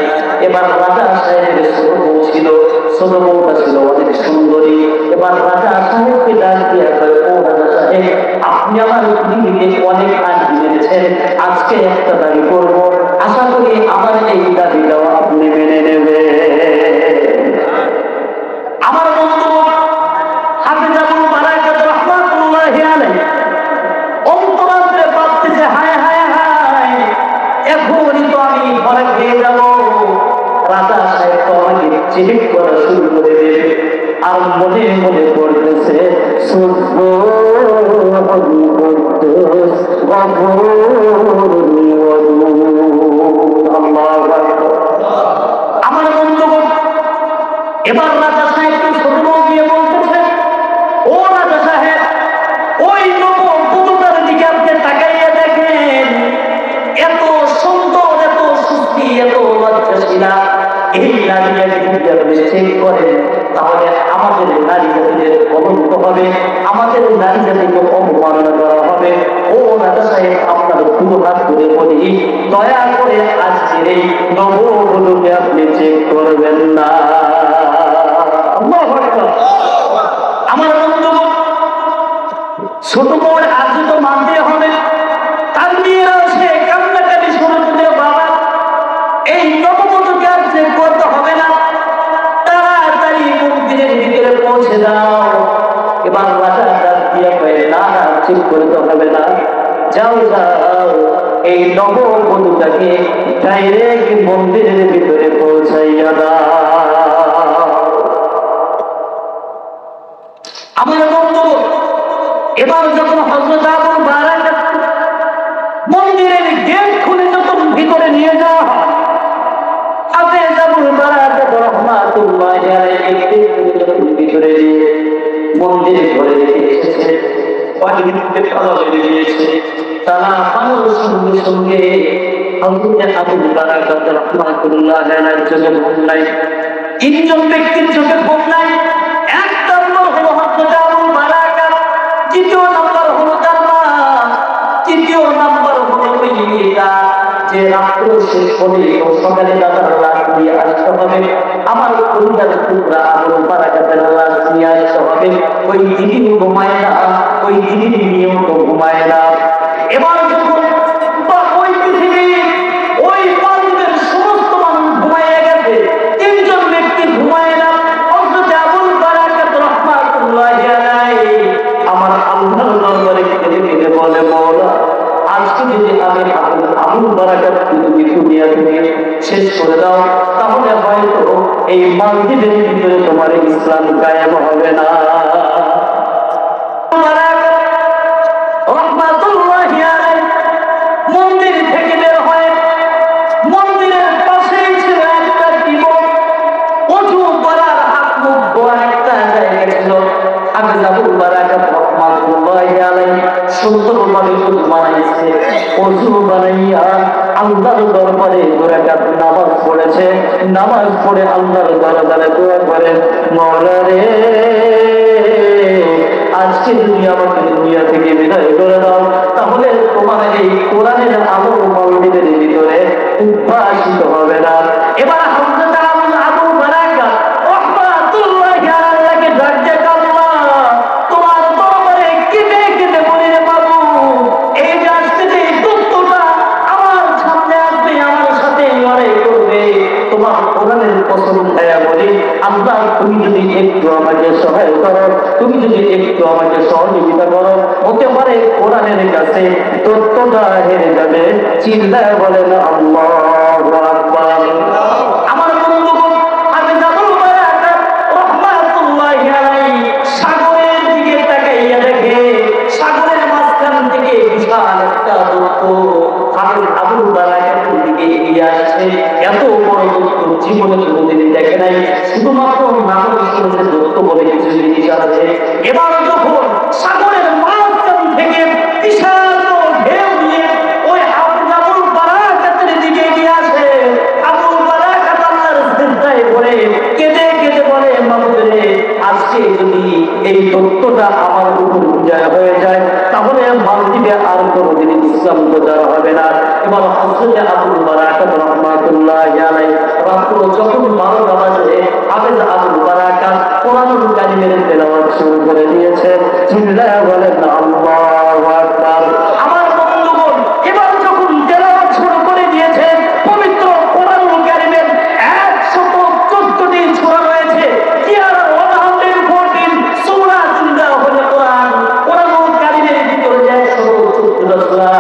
এবার রাজা সাহেবের ছোট বউ ছিল, ছোট বউটা ছিল অনেক সুন্দরী। এবার রাজা সাহেবকে ডাক দিয়ে কয়, ও রাজা সাহেব, আপনি আমার দিদিকে অনেক আঁটি মেরেছেন, আজকে একটা দাবি করব, আশা করি আমার এই দাবিটাও আপনি মেনে নেবে। আমার বন্ধু হাফেজ আবুল বারাকাত রাহমাতুল্লাহি আলাইহি অন্তরাত্রে ভাবতেছে, হায় হায় হায়, এখনই তো আমি ঘরে খেয়ে যাব। রাজা সাহেব তো আমাকে চেক করা শুরু করে দেবে। আর মনে মনে পড়তেছে, সুবহানুল কুদ্দুস গফুরুল ওয়াদুদ। আল্লাহু আকবার। আমার এবার রাজা সাহেব ছোট বউ গিয়ে বলতেছে, ও রাজা সাহেব, ওই নববধূটার দিকে আপনি তাকাইয়া দেখেন, এত সুন্দর, এত সুস্থি, এত লজ্জাশীলা, এই নারীকে যদি আপনি চেক করেন তাহলে আমাদের নারী জাতিদের কলঙ্ক হবে, আমাদের নারী জাতিকে অবমাননা করা হবে। ও রাজা সাহেব, আপনার দুটো হাত করে বলি, দয়া করে আজকের এই নববধূকে আপনি চেক করবেন না। আমার বন্ধু, ছোট বউর আজ তো মানতে হবে, কান্দিয়ে সে কান্নাকাটি শুরু করে, বাবা এই নববধূকে আর চেক করতে হবে না, তাড়াতাড়ি মন্দিরের ভিতরে পৌঁছে দাও। এবার রাজা ডাক দিয়ে কয়ে, না না, চেক করতে হবে না, যাও যাও, এই নববধূটাকে ডাইরেক্ট মন্দিরের ভিতরে পৌঁছাইয়া দাও। আমার বন্ধু, এবার যখন হযরত আবু বারাকা মন্দিরের গেট খুলে যখন ভিতরে নিয়ে যাওয়া হয়, হাফেজ আবু বারাকা রাহমাতুল্লাহি আলাইহি ভিতরে নিয়ে মন্দিরে ঘরে রেখে এসেছে, পানিতে তালা মেরে দিয়েছে। তালা পানোর সঙ্গে সঙ্গে হযরত আবু বারাকা রাহমাতুল্লাহি আলাইহির চোখে ঘুম নাই, তিনজন ব্যক্তির চোখে ঘুম নাই। এক নম্বর হলো হযরত আবু বারাকা, দ্বিতীয় নম্বর হলো তার মা, তৃতীয় নম্বর হলো মেয়েটা যে রাত্র শেষ হলে সকালে দাদার লাশ নিয়ে আসতে হবে, আমার পরিবার টুকরা আবু বারাকাতের লাশ নিয়ে আসতে হবে। ওই দিদিও ঘুমায় না, ওই দিদির নিয়েও তো ঘুমায় না। এবার যখন ওই পৃথিবী, ওই পালনের সমস্ত মানুষ ঘুমাইয়া গেছে, তিনজন ব্যক্তি ঘুমায় না। হযরত আবু বারাকাত রাহমাতুল্লাহি আলাইহি আমার আল্লাহর দরবারে কেঁদে কেঁদে বলে, মওলা আজকে যদি আমি আবু বারাকাত তুমি দুনিয়া থেকে শেষ করে দাও, তাহলে হয়তো এই মালদ্বীপের ভিতরে তোমার ইসলাম কায়েম হবে না। মন্দির থেকে বের হয়, মন্দিরের পাশেই ছিল একটা টিবক, উঁচু করার হাত মুখ ধোয়ার একটা জায়গা ছিল। হাফেজ আবু বারাকাত রাহমাতুল্লাহি আলাইহি সুন্দরভাবে ওযু বানাইছে, ওযু বানাইয়া আল্লাহর দরবারে দুরাকাত নামাজ পড়েছে। নামাজ পড়ে আল্লাহর দরবারে দোয়া করে, মওলা রে, আজকে তুমি আমাকে দুনিয়া থেকে বিদায় করে দাও, তাহলে তোমার এই কোরআনের আলো মালদ্বীপের ভিতরে উদ্ভাসিত হবে না। এবার হযরত আবু বারাকাত রাহমাতুল্লাহি আলাইহি ডাক দিয়ে, আল্লাহ তোমার দরবারে কেঁদে কেঁদে বলি, রে বাবু, এই যে আজকে যে দত্তটা আমার সামনে আসবে, আমার সাথে লড়াই করবে, তোমার কোরআনের কসম খায়া বলি, আল্লাহ তুমি যদি একটু আমাকে সহায় করো, তুমি যদি একটু আমাকে সহযোগিতা করো, হতে পারে কোরআনের কাছে দত্তটা হেরে যাবে। চিল্লায় বলেন আল্লাহু আকবার। আমার বন্ধুগণ, আমি আবু বারাকাত রাহমাতুল্লাহি আলাইহি সাগরের দিকে তাকাইয়া দেখে, সাগরের মাঝখান থেকে বিশাল একটা দত্ত হাফেজ আবু বারাকাতের দিকে এগিয়ে আসছে। এত বড় দত্ত জীবনে কোনোদিন দেখে নাই, শুধুমাত্র নাম শুনেছে দত্ত বলে কিছু জিনিস আছে। এবার যখন সাগরের মাঝখান থেকে বিশাল ঢেউ দিয়ে ওই হাফেজ আবু বারাকাতের দিকে এগিয়ে আসে, আবু বারাকাত আল্লাহর সিজদায় পড়ে কেঁদে কেঁদে বলে, মাবুদ রে, আজকে যদি এই দত্তটা আমার উপর বিজয় হয়ে যায়, তাহলে মালদ্বীপে আর কোনোদিন ইসলাম প্রচার হবে না। এবার হযরত আবু বারাকাত রাহমাতুল্লাহি আলাইহি রাত্র যখন 12টা বাজে, হাফেজ আবু বারাকাত কোরআনুল কারীমের তেলাওয়াত শুরু করে দিয়েছে। চিল্লায়া বলেন আল্লাহু আকবার। আমার বন্ধুগণ, এবার যখন তেলাওয়াত শুরু করে দিয়েছে, পবিত্র কোরআনুল কারীমের 114টি সূরা রয়েছে, 114 সূরা চিন্তা হলো কোরআন। কোরআনুল কারীমের ভিতরে 114টা সূরা,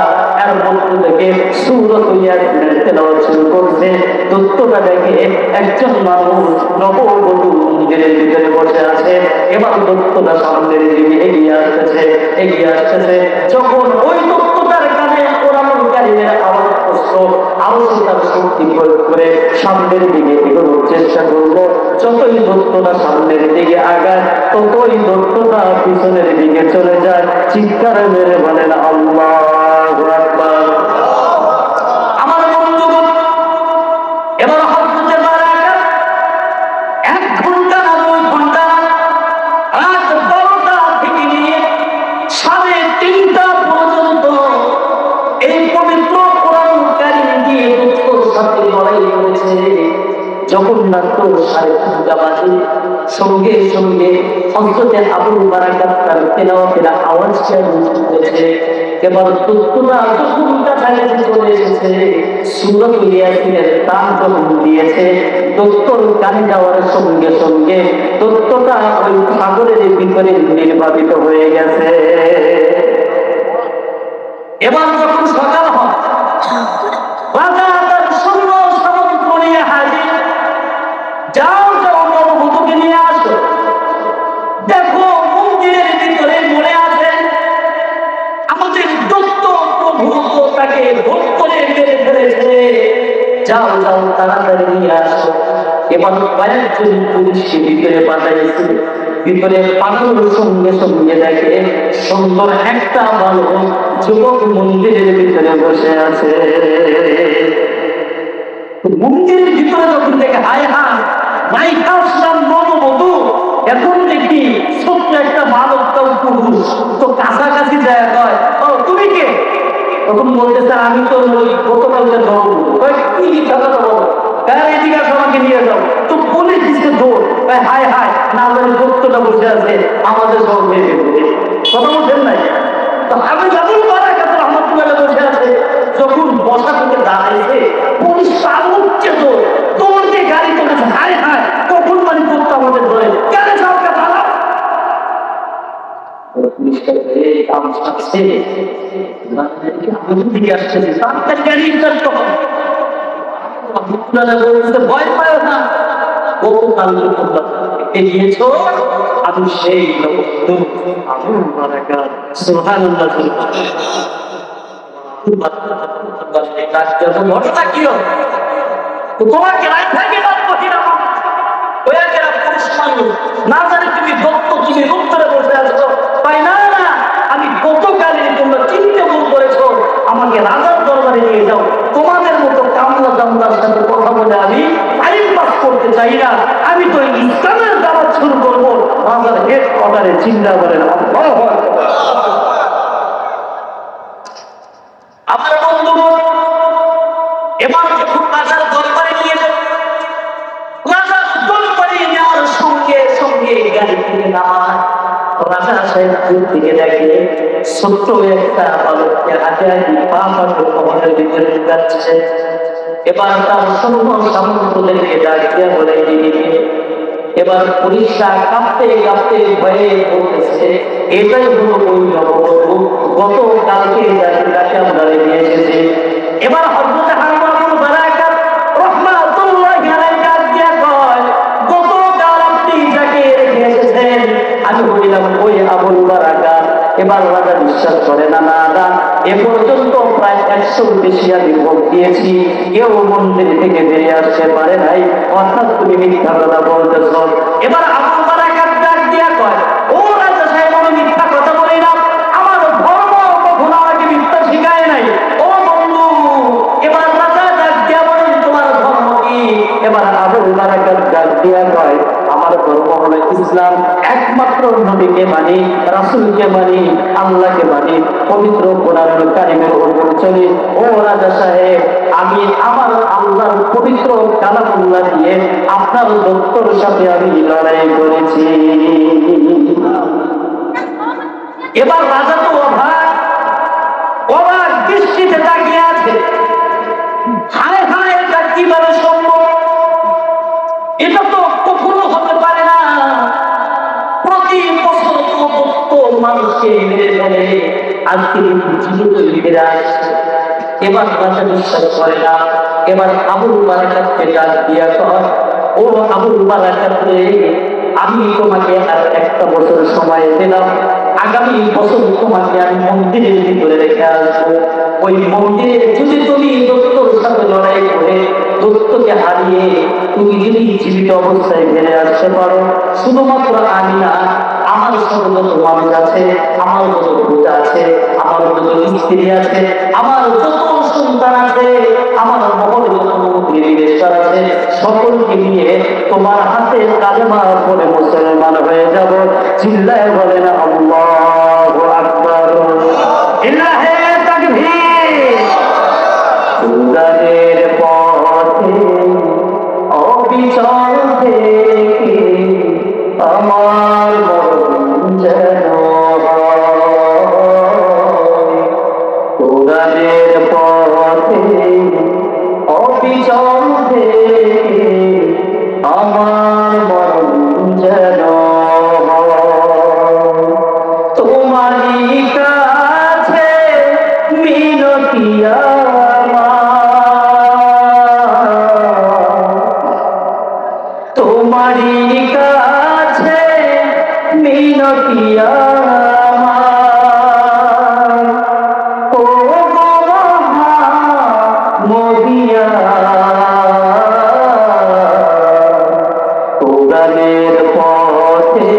এর মধ্যে থেকে সূরাতুল ইয়াসিনের তেলাওয়াত শুরু করছে। দত্তটা দেখে একজন মানুষ নববধূ মন্দিরের ভিতরে বসে আছে। এবার দত্তটা সামনের দিকে এগিয়ে আসতেছে, এগিয়ে আসতেছে। যখন ওই দত্তটার কানে কোরআনুল কারীমের আওয়াজ কষ্ট, আরো সে তার শক্তি প্রয়োগ করে সামনের দিকে এগোনোর চেষ্টা করলো। যতই দত্তটা সামনের দিকে আগায়, ততই দত্তটা পিছনের দিকে চলে যায়। চিৎকার মেরে বলেন আল্লাহু আকবার। আমার বন্ধুগণ, এবার হযরতে বারাকা 1 ঘন্টা না 2 ঘন্টা, রাত 12টা থেকে নিয়ে 3:30টা পর্যন্ত এই পবিত্র কোরআন কারীম দিয়ে দত্তর সাথে লড়াই করেছে। যখন মাত্র 3:30টা বাজে, সঙ্গে সঙ্গে হযরতে আবু বারাকাত তার তেলাওয়াতের আওয়াজ চালু করেছে। এবার দত্তরা যখন কাছাকাছি চলে এসেছে, সূরাতুল ইয়াসিনের তান যখন দিয়েছে, দত্তর কানে যাওয়ার সঙ্গে সঙ্গে দত্তটা ওই সাগরের ভিতরে নির্বাপিত হয়ে গেছে। এবার যখন সকাল হয়, রাজা তার সৈন্য সামন্ত নিয়ে হাজির। যাও যাও নববধূকে নিয়ে আসো, দেখো মন্দিরের ভিতরে মরে আছেন আমাদের দত্ত প্রভু, তো তাকে ভোট করে মেরে ফেলেছে। যাও যাও তাড়াতাড়ি নিয়ে আসো। এবার কয়েকজন পুলিশকে ভিতরে পাঠাইছে। ভিতরে পাঠানোর সঙ্গে সঙ্গে দেখে সুন্দর একটা ভালো যুবক মন্দিরের ভিতরে বসে আছে। মন্দিরের ভিতরে যখন দেখে হায় হায়, নায়িকা আসলাম নববধূ, এখন দেখি ছোট্ট একটা মানব পুরুষ, তো কাছাকাছি যায় কয়, ও তুমি কে? তখন বলতেছে আমি তো ওই গতকালকে ধরবো। কি কথা বলো? এদিকে আমাকে নিয়ে যাও। তো পুলিশ দিচ্ছে দৌড়। হায় হায়, না জানি দত্তটা বসে আছে, আমাদের সব মেয়ে ফেলবে। কথা বলছেন নাই? তো আমি যাবো বারাকাত রহমাতুল্লাহ বসে আছে। যখন বসা থেকে দাঁড়াইছে, পুলিশ পাগলছে তো দৌড়কে গাড়ি চলেছে। হায় হায়, কখন মানে দত্ত আমাদের ধরে কেন সবকে পালাও। পুলিশটা কাম সারছে, দিকে আসছে, তাড়াতাড়ি গাড়ি স্টার্ট করো। ভয় পায় না, গতকাল এগিয়েছো, আমি সেই ঘটনা কি তোমাকে না জানি তুমি দত্ত, তুমি উত্তরে বসে আসছো। তাই না না, আমি গতকালে তোমরা চিন্তা ভুল করেছো, আমাকে রাজার দরবারে নিয়ে যাও। তোমাদের মতো কামলা জামলার সাথে কথা বলে আমি টাইম পাস করতে চাই না। আমি তো ইসলামের দাওয়াত শুরু করবো রাজার হেড কোয়ার্টারে। চিন্তা করেন আমার বন্ধুগণ। এবার যখন রাজার দরবারে নিয়ে যাও, রাজার দরবারে নেওয়ার সঙ্গে সঙ্গে গাড়ি থেকে নামায়। রাজা সাহেব দূর থেকে দেখে ছোট্ট একটা বালককে হাতে হাতে পা পাশে কবরের ভিতরে যাচ্ছে। এবার তার সৈন্য সামন্তদেরকে ডাক দিয়া বলে দিকে। এবার পুলিশরা কাঁপতে কাঁপতে ভয়ে বলতেছে, এটাই হলো ওই নববধূ, গতকালকে যাকে আমরা রেখে এসেছি। এবার হযরতে আবু বারাকাত রাহমাতুল্লাহি আলাইহি ডাক দিয়া কয়, গতকাল আপনি যাকে রেখে এসেছেন আমি বললাম ওই আবু বারাকাত। এবার রাজা বিশ্বাস করে না, না না, এ পর্যন্ত প্রায় 100 বেশি আমি ভোগ দিয়েছি, কেউ মন্দির থেকে বেরিয়ে আসতে পারে নাই, অর্থাৎ তুমি মিথ্যা কথা বলতেছ। এবার আবু বারাকাত ডাক দিয়া কয়, ও রাজা সাহেব, আমি মিথ্যা কথা বলি না, আমার ধর্ম কখনো আমাকে মিথ্যা শিখায় নাই। ও বন্ধু, এবার রাজা ডাক দিয়া বলেন তোমার ধর্ম কি? এবার আবু বারাকাত ডাক দিয়া কয়, আমার ধর্ম হলো ইসলাম, একমাত্র নবীকে মানি, রাসূলকে মানি, আল্লাহকে মানি, পবিত্র কোরআন কারীমের উপর চলি। ও রাজা সাহেব, আমি আমার আল্লাহর পবিত্র কালামুল্লাহ দিয়ে আপনার দত্তর সাথে আমি লড়াই করেছি। এবার রাজা তো অবাক দৃষ্টিতে তাকিয়ে আছে। হায় হায়, এটা কিভাবে সম্ভব? এটা তো কখনো হতে পারে না। প্রতি বছর তো মানুষকে মেরে ফেলে, আজকে জীবিত ফিরে আসছে। এবার রাজা বিশ্বাস করে না। এবার আবু বারাকাতকে ডাক দিয়া কয়, ও আবু বারাকাত রে, আমি তোমাকে আর 1 বছর সময় দিলাম, আগামী বছর তোমাকে আমি মন্দিরের ভিতরে রেখে আসবো। ওই মন্দিরে যদি তুমি দৈত্যর সাথে লড়াই করে দৈত্যকে হারিয়ে তুমি যদি জীবিত অবস্থায় ফিরে আসতে পারো, শুধুমাত্র আমি না, আমার সাথে যত মানুষ আছে, আমার যত পূজা আছে, আমার যত স্ত্রী আছে, আমার যত সন্তান আছে, আমার মহল যত মন্ত্রী-বিদেশার আছে, সকলকে নিয়ে তোমার হাতে কালেমা পড়ে মুসলমান হয়ে যাব। চিল্লায় বলেন আল্লাহু আকবার। ইল্লাহে তাকবীর। উদারের পথে অবিচল থেকে আমার মরণ যেন উদারের পথে অবিচল থেকে আমার মরণ যেন তোমারই কাছে মিনতি তোমারই কাছে মিনতি ও মহিয়া উড়ানের পথে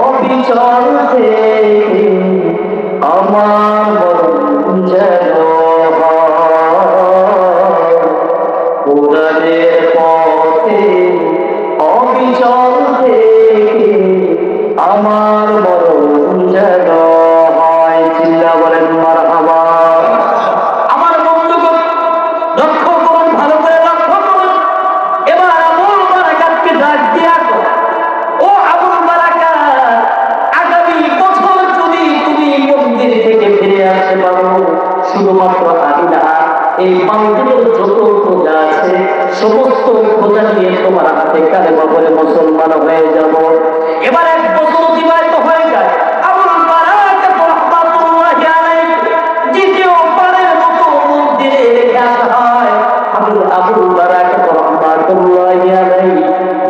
অবিচল থেকে আমার মরণ যেন উড়ানের পথে অবিচল থেকে আমার মরণ যেন হয়। চিল্লা বলেন মারহাবা। আমার বন্ধুগণ লক্ষ্য করুন, ভালো করে লক্ষ্য করুন। এবার আবুল বারাকাতকে ডাক দিয়া ও আবুল বারাকাত, আগামী বছর যদি তুমি মন্দির থেকে ফিরে আসতে পারো, শুধুমাত্র আমি না, এই মন্দিরের যত পূজা আছে সমস্ত পূজা নিয়ে তোমার হাতে কালেমা পড়ে মুসলমান হয়ে যাব। এবার এক বছর অতিবাহিত হয়ে যায়। আবুল বারাকাত রাহমাতুল্লাহি আলাইহি দ্বিতীয়বারের মতো মন্দিরে রেখে আসা হয়। আবুল বারাকাত রাহমাতুল্লাহি আলাইহি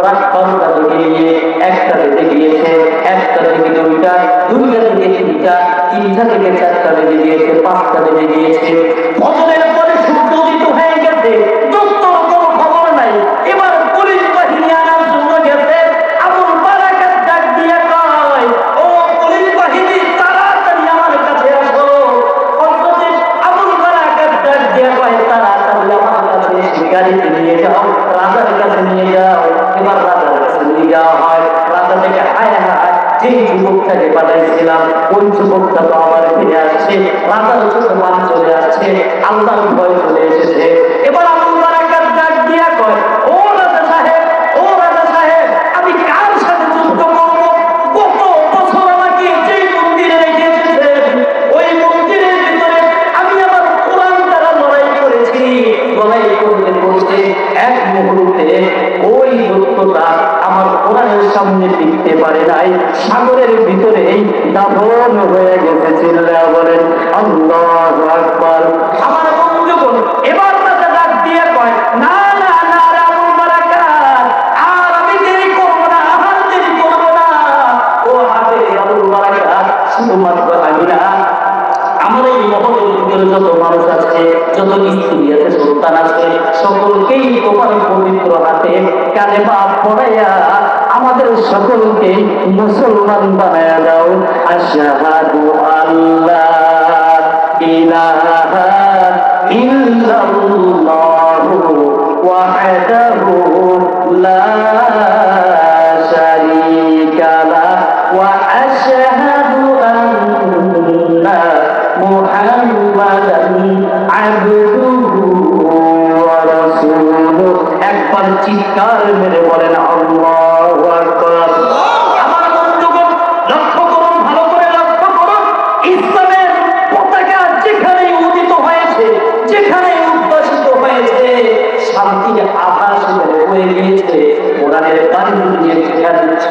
রাত 12টা থেকে গিয়ে 1টা বেজে গিয়েছে, 1টা থেকে 2টা, 2টা থেকে 3টা, 3টা থেকে 4টা বেজে গিয়েছে, 5টা বেজে গিয়েছে। ফজরের পরে সূর্য উদিত হয়ে গেছে, দৈত্যর কোনো খবর নাই। এবার পুলিশ বাহিনী আনার জন্য গেছে। আবুল বারাকাত ডাক দিয়ে কয়, ও পুলিশ বাহিনী, তাড়াতাড়ি আমার কাছে আসো। অন্তত আবুল বারাকাত ডাক দিয়ে কয়, তাড়াতাড়ি আমার কাছে এসে গাড়িতে নিয়ে যাও, রাজার কাছে নিয়ে যাও। এবার রাজার কাছে নিয়ে যাওয়া হয়। রাজা থেকে হায় হায়, যে যুবকটাকে পাঠাইছিলাম ওই যুবকটা তো আবার ফিরে আসছে, রাজার চোখে মান চলে আসছে, আল্লাহর ভয় চলে এসেছে। এবার আবুল বারাকাত ডাক দিয়া কয়, ও রাজা সাহেব, ও রাজা সাহেব, আমি কার সাথে যুদ্ধ করব? কত বছর আমাকে যে মন্দিরে রেখে এসেছেন, ওই মন্দিরের ভিতরে আমি আমার কোরআন দ্বারা লড়াই করেছি। লড়াই করতে করতে এক মুহূর্তে ওই দৈত্যটা আমার কোরআনের সামনে টিকতে পারে নাই, সাগরের ভিতরেই দাফন হয়ে গেছে। চিল্লা বলেন আল্লাহু আকবার। আমার বন্ধুগণ, এবার রাজা ডাক দিয়ে কয়, না না না রে আবুল বারাকাত, আর আমি দেরি করব না, আর দেরি করব না। ও হবে আবুল বারাকাত, শুধুমাত্র আমি না, আমার এই মহলের ভিতরে যত মানুষ আছে, যত স্ত্রী আছে, সন্তান আছে, সকলকেই তোমার পবিত্র হাতে কালেমা পড়াইয়া আমাদের সকলকে মুসলমান বানায়া দাও। আশহাদু আল্লাহ ইলাহা ইল্লাল্লাহু ওয়াহদাহু লা শারীকা লাহু ওয়া আশহাদু আন্না মুহাম্মাদান আবদুহু ওয়া রাসূলুহু। একবার চিৎকার মেরে বলেন আল্লাহু আকবার। আমার বন্ধুগণ, লক্ষ্য করুন, ভালো করে লক্ষ্য করুন। ইসলামের পতাকা যেখানে উদিত হয়েছে, যেখানে উদ্ভাসিত হয়েছে, শান্তির আভাস হয়ে গিয়েছে। কোরআনের বাণী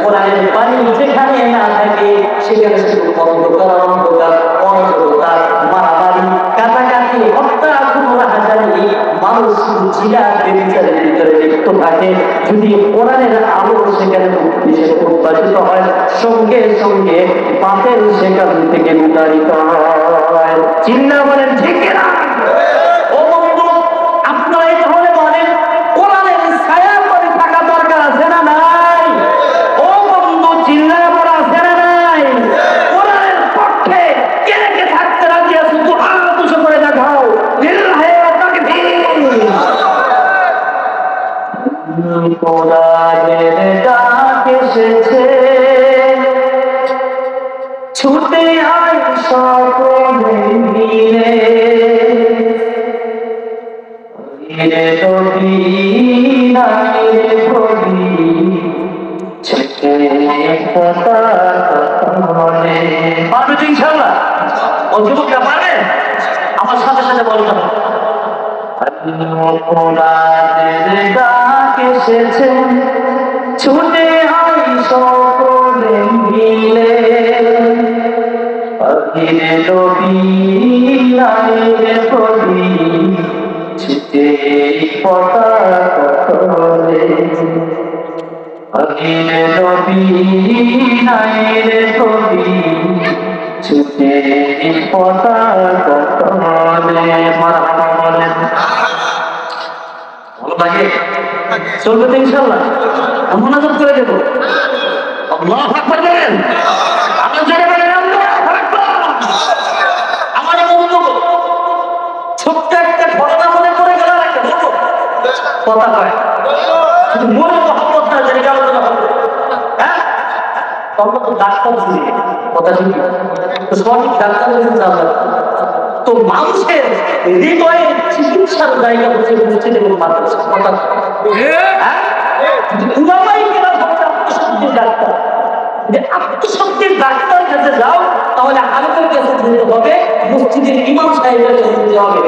কোরআনের বাণী যেখানে না থাকে, সেখানে শুধু অন্ধকার, অন্ধকার, অন্ধকার, মারামারি, কাটাকাটি, হত্যা, খুন-রাহাজানি, মানুষ শুধু জিনা ব্যভিচারের ভিতরে লিপ্ত থাকে। যদি কোরআনের আলো সেখানে উদ্ভাসিত হয়, সঙ্গে সঙ্গে পাপের সেখান থেকে বিতাড়িত হয়। চিন্তা বলেন ঠিক না? ও বন্ধু, আপনারা এই ধরনের বলেন কোরআনের ছায়া করে থাকা দরকার আছে না নাই? ও বন্ধু, চিল্লায় পড়া আছে না নাই? কোরআনের পক্ষে কে কে থাকতে রাজি আছে? তো হাত উঁচু করে দেখাও। লিল্লাহি তাকবীর। কোরআনের ডাক এসেছে, ছুটে আয় সকলে মিলে, নবী নাই নবী ছেড়ে কথা বলে। পারবে তো ইনশাআল্লাহ? ও যুবকরা পারবে? আমার সাথে সাথে বলতে হবে। কোরআনের ডাক এসেছে, ছুটে আয় সকলে মিলে, নবী নাই নবী ছিটে পতাকা তলে, নবী নাই নবী ছিটে পতাকা তলে। মারহাবা বলেন। ভালো লাগে? চলবে তো ইনশাআল্লাহ? মোনাজাত করে দেব। আল্লাহু আকবার বলেন। আপনি জোরে বলেন আল্লাহু আকবার। আমার বন্ধু ছোট্ট একটা ঘটনা মনে করে গেল, একটা বলবো কথা কয় শুধু মনে মহব্বত না জেনে আলোচনা হবে। হ্যাঁ, তখন তো ডাক্তার ছিল কথা শুনি তো সঠিক ডাক্তার জানলাম তো মানুষের হৃদয়ের চিকিৎসার জায়গা হচ্ছে মসজিদ এবং মাদ্রাসা। কথা হ্যাঁ, উলামাই কেরাম হচ্ছে আত্মশুদ্ধির ডাক্তার। যদি আত্মশুদ্ধির ডাক্তার কাছে যাও তাহলে আরেকের কাছে যেতে হবে, মসজিদের ইমাম সাহেবের কাছে যেতে হবে।